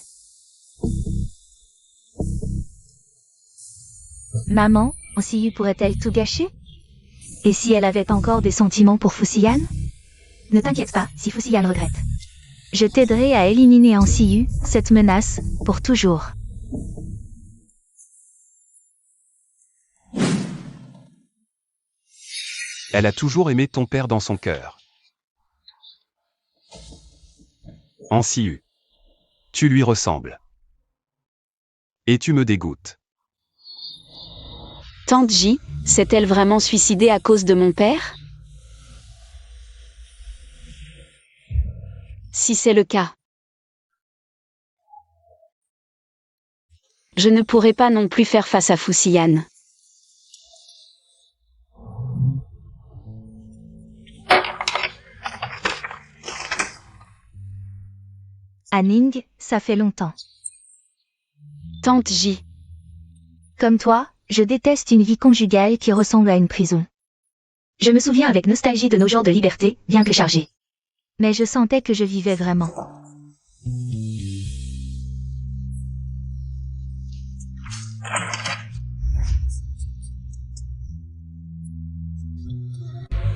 Maman, Ansiyu pourrait-elle tout gâcher? Et si elle avait encore des sentiments pour Fu Xian?
Ne t'inquiète pas, si Fu Xian regrette.
Je t'aiderai à éliminer Ansiyu, cette menace, pour toujours.
Elle a toujours aimé ton père dans son cœur. Ansiyu. Tu lui ressembles. Et tu me dégoûtes.
Tante J, s'est-elle vraiment suicidée à cause de mon père? Si c'est le cas, je ne pourrai pas non plus faire face à Fu Xian.
Anning, ça fait longtemps.
Tante J,
Comme toi, je déteste une vie conjugale qui ressemble à une prison.
Je me souviens avec nostalgie de nos jours de liberté, bien que chargés.
Mais je sentais que je vivais vraiment.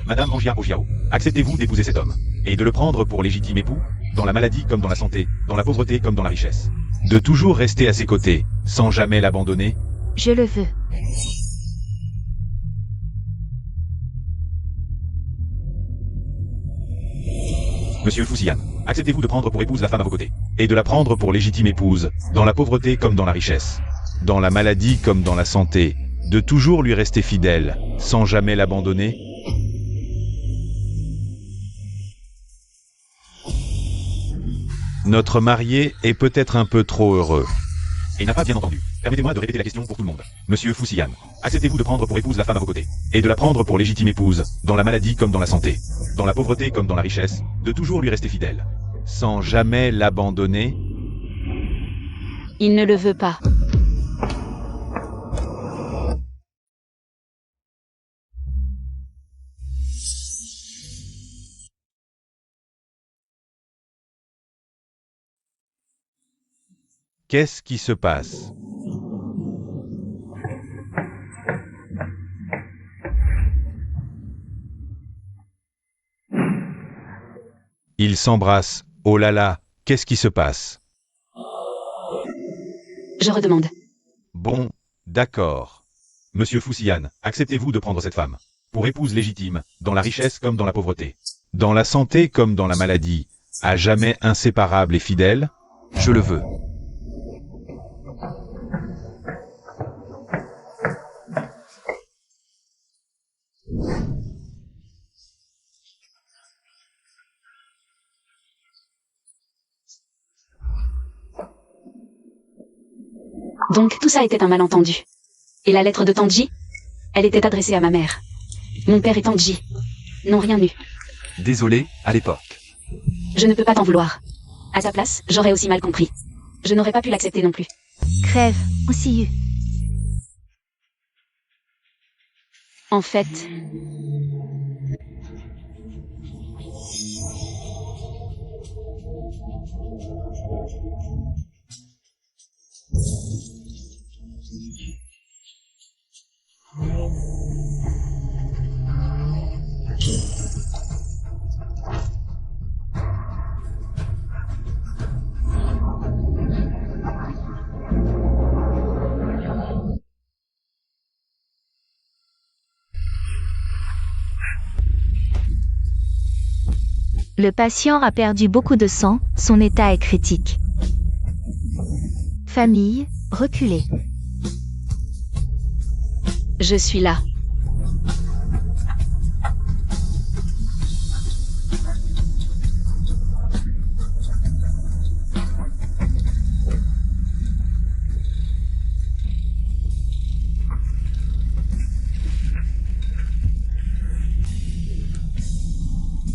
Madame Anjiao Jiao, acceptez-vous d'épouser cet homme et de le prendre pour légitime époux, dans la maladie comme dans la santé, dans la pauvreté comme dans la richesse? De toujours rester à ses côtés, sans jamais l'abandonner?
Je le veux.
Monsieur Fu Xian, acceptez-vous de prendre pour épouse la femme à vos côtés, et de la prendre pour légitime épouse, dans la pauvreté comme dans la richesse, dans la maladie comme dans la santé, de toujours lui rester fidèle, sans jamais l'abandonner? Notre marié est peut-être un peu trop heureux. Et n'a pas bien entendu. Permettez-moi de répéter la question pour tout le monde. Monsieur Fu Xian, acceptez-vous de prendre pour épouse la femme à vos côtés, et de la prendre pour légitime épouse, dans la maladie comme dans la santé, dans la pauvreté comme dans la richesse, de toujours lui rester fidèle, sans jamais l'abandonner?
il ne le veut pas.
Qu'est-ce qui se passe? Ils s'embrassent. Oh là là, qu'est-ce qui se passe?
Je redemande.
Bon, d'accord. Monsieur Fu Xian, acceptez-vous de prendre cette femme pour épouse légitime, dans la richesse comme dans la pauvreté, dans la santé comme dans la maladie, à jamais inséparable et fidèle?
Je le veux.
Donc tout ça était un malentendu. Et la lettre de Tante J? Elle était adressée à ma mère. Mon père et Tante J n'ont rien eu.
Désolé, à l'époque.
Je ne peux pas t'en vouloir. À sa place, j'aurais aussi mal compris. Je n'aurais pas pu l'accepter non plus.
Crève, Ansiyu.
En fait,
Le patient a perdu beaucoup de sang, son état est critique. Famille, reculez.
Je suis là.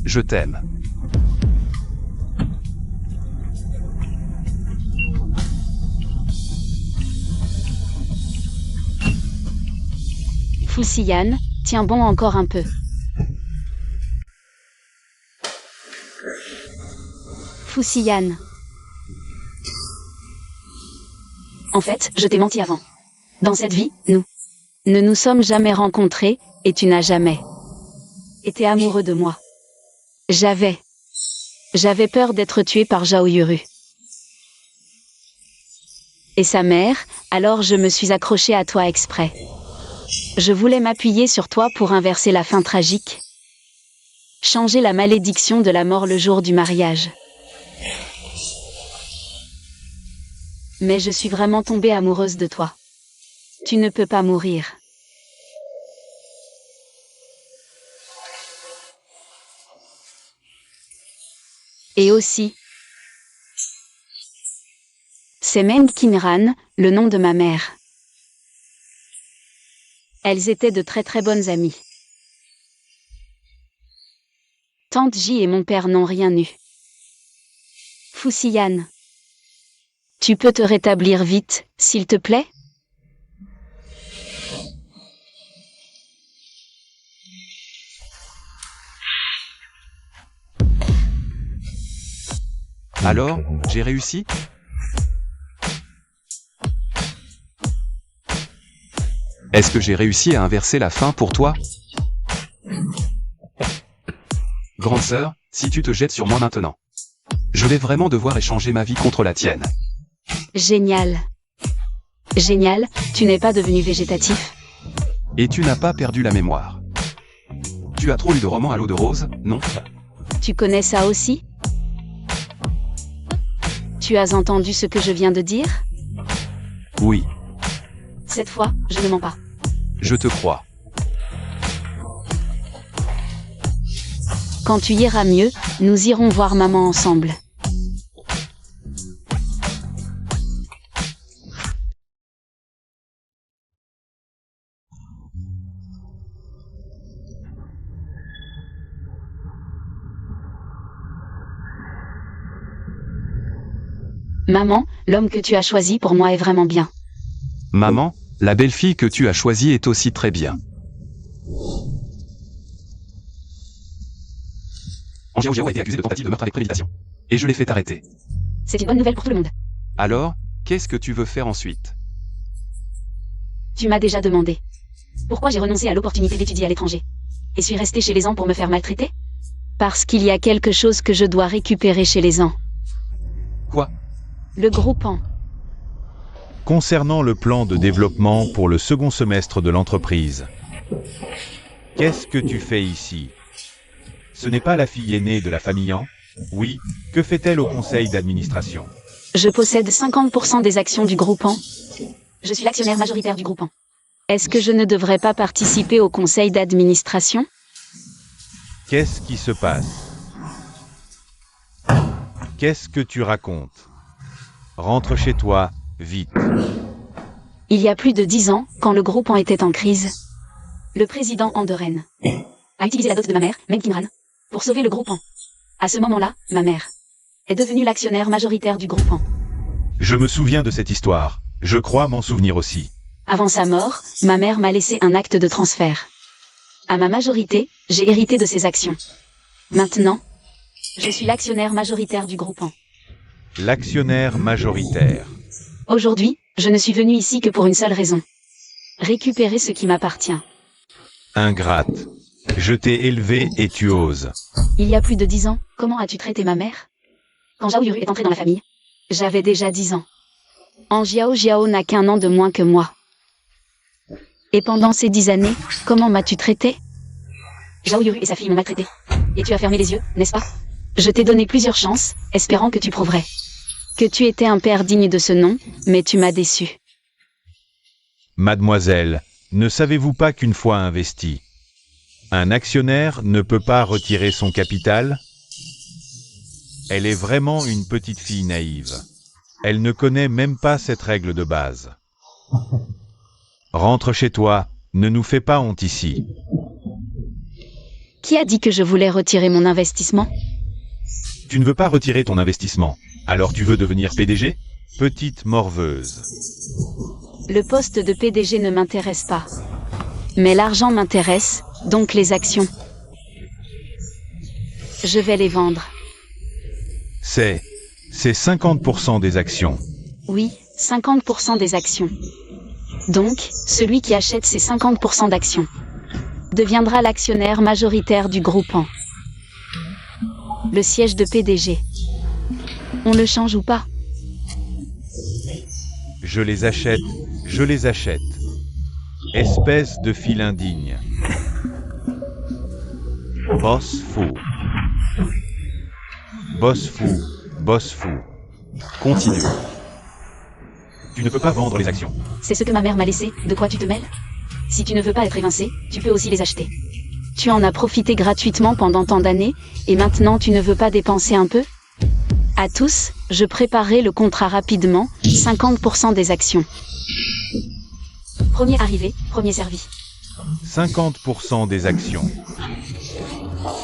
Je t'aime.
Fusiyan, tiens bon encore un peu. Fusiyan. En fait, je t'ai menti avant. Dans cette vie, nous ne nous sommes jamais rencontrés, et tu n'as jamais été amoureux de moi. J'avais peur d'être tué par Zhao Yuru. Et sa mère, alors je me suis accrochée à toi exprès. Je voulais m'appuyer sur toi pour inverser la fin tragique. Changer la malédiction de la mort le jour du mariage. Mais je suis vraiment tombée amoureuse de toi. Tu ne peux pas mourir. Et aussi, c'est Meng Qinran, le nom de ma mère. Elles étaient de très très bonnes amies. Tante Ji et mon père n'ont rien eu. Fusiyan, tu peux te rétablir vite, s'il te plaît?
Alors, j'ai réussi? Est-ce que j'ai réussi à inverser la fin pour toi? Grande sœur, si tu te jettes sur moi maintenant, je vais vraiment devoir échanger ma vie contre la tienne.
Génial. Génial, tu n'es pas devenu végétatif?
Et tu n'as pas perdu la mémoire. Tu as trop lu de romans à l'eau de rose, non?
Tu connais ça aussi? Tu as entendu ce que je viens de dire?
Oui,
Cette fois, je ne mens pas.
je te crois.
Quand tu iras mieux, nous irons voir maman ensemble. Maman, l'homme que tu as choisi pour moi est vraiment bien.
Maman, la belle-fille que tu as choisie est aussi très bien. Jiao Jiao a été accusé de tentative de meurtre avec préméditation. Et je l'ai fait arrêter.
C'est une bonne nouvelle pour tout le monde.
Alors, qu'est-ce que tu veux faire ensuite?
Tu m'as déjà demandé. Pourquoi j'ai renoncé à l'opportunité d'étudier à l'étranger? Et suis restée chez les ans pour me faire maltraiter? Parce qu'il y a quelque chose que je dois récupérer chez les ans.
Quoi?
Le groupant.
Concernant le plan de développement pour le second semestre de l'entreprise. Qu'est-ce que tu fais ici? Ce n'est pas la fille aînée de la famille An? Oui, que fait-elle au conseil d'administration?
Je possède 50% des actions du groupant. Je suis l'actionnaire majoritaire du groupant. Est-ce que je ne devrais pas participer au conseil d'administration?
Qu'est-ce qui se passe? Qu'est-ce que tu racontes? Rentre chez toi, vite.
Il y a plus de 10 ans, quand le groupant était en crise, le président Anderen a utilisé la dot de ma mère, Meng Qinran, pour sauver le groupant. À ce moment-là, ma mère est devenue l'actionnaire majoritaire du groupant.
Je me souviens de cette histoire. Je crois m'en souvenir aussi.
Avant sa mort, ma mère m'a laissé un acte de transfert. À ma majorité, j'ai hérité de ses actions. Maintenant, je suis l'actionnaire majoritaire du groupant.
L'actionnaire majoritaire.
Aujourd'hui, je ne suis venue ici que pour une seule raison. Récupérer ce qui m'appartient.
Ingrate. Je t'ai élevé et tu oses.
Il y a plus de 10 ans, comment as-tu traité ma mère? Quand Zhao Yuru est entré dans la famille, j'avais déjà 10 ans. Jiao Jiao n'a qu'un an de moins que moi. Et pendant ces 10 années, comment m'as-tu traité? Zhao Yuru et sa fille m'ont maltraité. Et tu as fermé les yeux, n'est-ce pas? Je t'ai donné plusieurs chances, espérant que tu prouverais que tu étais un père digne de ce nom, mais tu m'as déçu.
Mademoiselle, ne savez-vous pas qu'une fois investi, un actionnaire ne peut pas retirer son capital? Elle est vraiment une petite fille naïve. Elle ne connaît même pas cette règle de base. Rentre chez toi, ne nous fais pas honte ici.
Qui a dit que je voulais retirer mon investissement?
Tu ne veux pas retirer ton investissement, alors tu veux devenir PDG? Petite morveuse.
Le poste de PDG ne m'intéresse pas. Mais l'argent m'intéresse, donc les actions. Je vais les vendre.
C'est 50% des actions.
Oui, 50% des actions. Donc, celui qui achète ces 50% d'actions deviendra l'actionnaire majoritaire du groupement. Le siège de PDG. On le change ou pas?
Je les achète, je les achète. Espèce de fille indigne. Boss fou. Boss fou, boss fou.
Continue.
Tu ne peux pas vendre les actions.
C'est ce que ma mère m'a laissé, de quoi tu te mêles? Si tu ne veux pas être évincé, tu peux aussi les acheter. Tu en as profité gratuitement pendant tant d'années, et maintenant tu ne veux pas dépenser un peu? À tous, je préparerai le contrat rapidement, 50% des actions. Premier arrivé, premier servi.
50% des actions.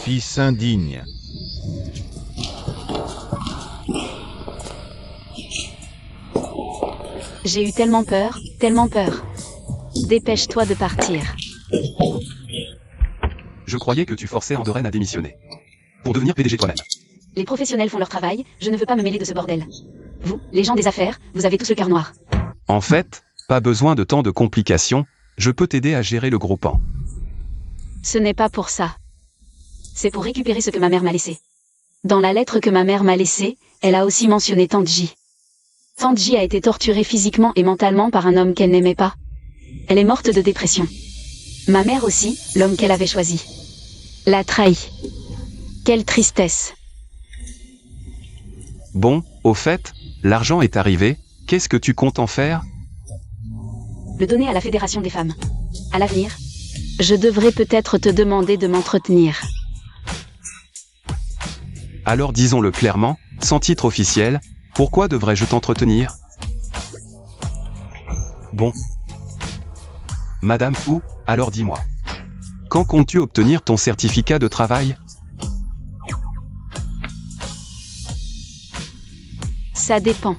Fils indigne.
J'ai eu tellement peur, tellement peur. Dépêche-toi de partir.
Je croyais que tu forçais Andorren à démissionner. Pour devenir PDG toi-même.
Les professionnels font leur travail, je ne veux pas me mêler de ce bordel. Vous, les gens des affaires, vous avez tous le cœur noir.
En fait, pas besoin de tant de complications, je peux t'aider à gérer le groupement.
Ce n'est pas pour ça. C'est pour récupérer ce que ma mère m'a laissé. Dans la lettre que ma mère m'a laissée, elle a aussi mentionné Tanji. Tanji a été torturée physiquement et mentalement par un homme qu'elle n'aimait pas. Elle est morte de dépression. Ma mère aussi, l'homme qu'elle avait choisi, l'a trahi. Quelle tristesse.
Bon, au fait, l'argent est arrivé, qu'est-ce que tu comptes en faire?
Le donner à la Fédération des femmes. À l'avenir, je devrais peut-être te demander de m'entretenir.
Alors disons-le clairement, sans titre officiel, pourquoi devrais-je t'entretenir? Bon. Madame Fou, alors dis-moi. Quand comptes-tu obtenir ton certificat de travail?
Ça dépend.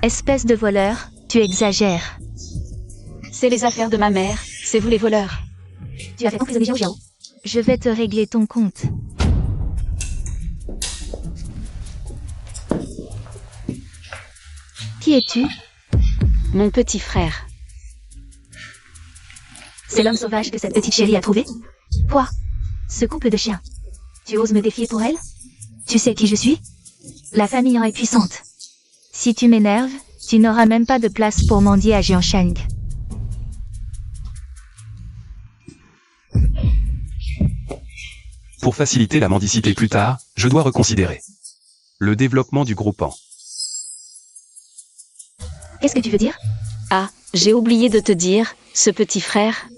Espèce de voleur, tu exagères.
C'est les affaires de ma mère, c'est vous les voleurs.
Tu as fait emprisonner Xiao Xiao.
Je vais te régler ton compte. Qui es-tu?
Mon petit frère.
C'est l'homme sauvage que cette petite chérie a trouvé? Quoi? Ce couple de chiens. Tu oses me défier pour elle? Tu sais qui je suis? La famille en est puissante.
Si tu m'énerves, tu n'auras même pas de place pour mendier à Jianshang.
Pour faciliter la mendicité plus tard, je dois reconsidérer le développement du groupement.
Qu'est-ce que tu veux dire?
Ah, j'ai oublié de te dire, ce petit frère.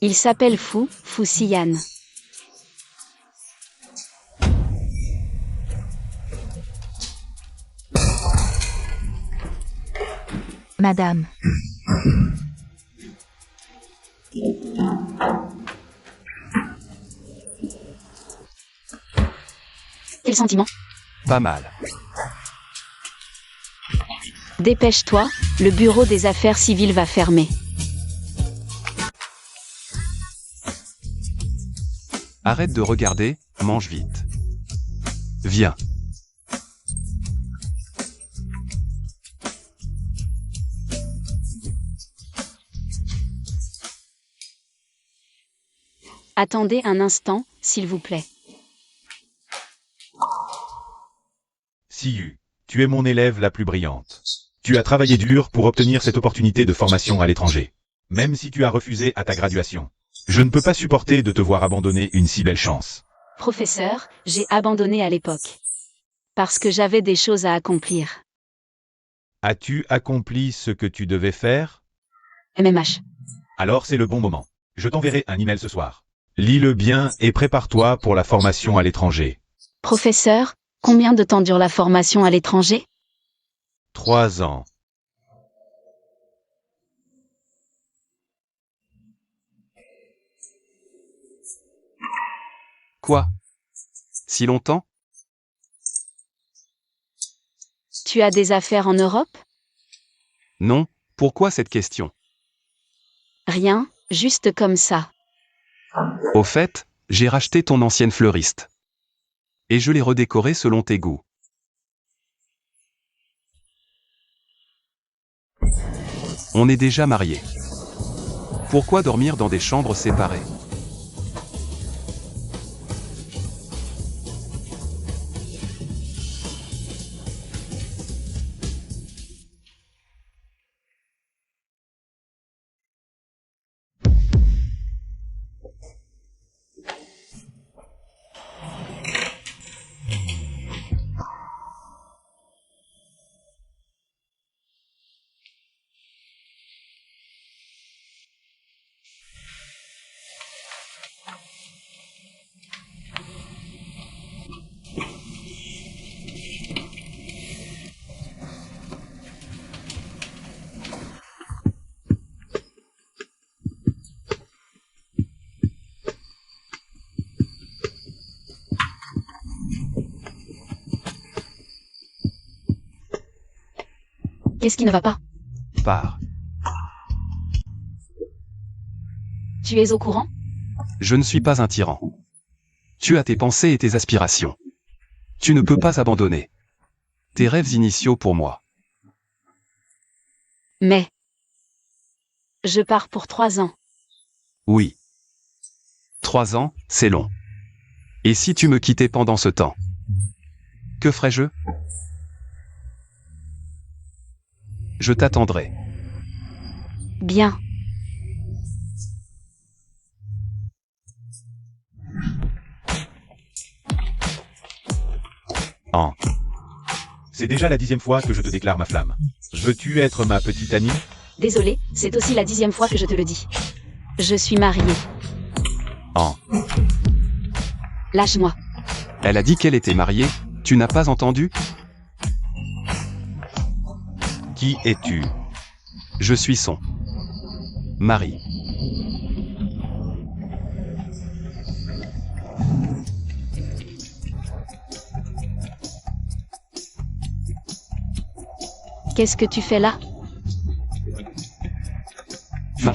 Il s'appelle Fu Xian.
Madame.
Quel sentiment?
Pas mal.
Dépêche-toi, le bureau des affaires civiles va fermer.
Arrête de regarder, mange vite. Viens.
Attendez un instant, s'il vous plaît.
Siyu, tu es mon élève la plus brillante. Tu as travaillé dur pour obtenir cette opportunité de formation à l'étranger. Même si tu as refusé à ta graduation. Je ne peux pas supporter de te voir abandonner une si belle chance.
Professeur, j'ai abandonné à l'époque. Parce que j'avais des choses à accomplir.
As-tu accompli ce que tu devais faire?
MMH.
Alors c'est le bon moment. Je t'enverrai un email ce soir. Lis-le bien et prépare-toi pour la formation à l'étranger.
Professeur, combien de temps dure la formation à l'étranger?
3 ans.
Quoi? Si longtemps?
Tu as des affaires en Europe?
Non, pourquoi cette question?
Rien, juste comme ça.
Au fait, j'ai racheté ton ancienne fleuriste. Et je l'ai redécorée selon tes goûts. On est déjà mariés. Pourquoi dormir dans des chambres séparées?
Qu'est-ce qui ne va pas?
Pars.
Tu es au courant?
Je ne suis pas un tyran. Tu as tes pensées et tes aspirations. Tu ne peux pas abandonner tes rêves initiaux pour moi.
Mais... Je pars pour 3 ans.
Oui. 3 ans, c'est long. Et si tu me quittais pendant ce temps? Que ferais-je? Je t'attendrai.
Bien.
An. C'est déjà la 10e fois que je te déclare ma flamme. Veux-tu être ma petite Annie?
Désolé, c'est aussi la 10e fois que je te le dis. Je suis mariée.
An.
Lâche-moi.
Elle a dit qu'elle était mariée, tu n'as pas entendu?
Qui es-tu?
Je suis son mari.
Qu'est-ce que tu fais là?
Fin.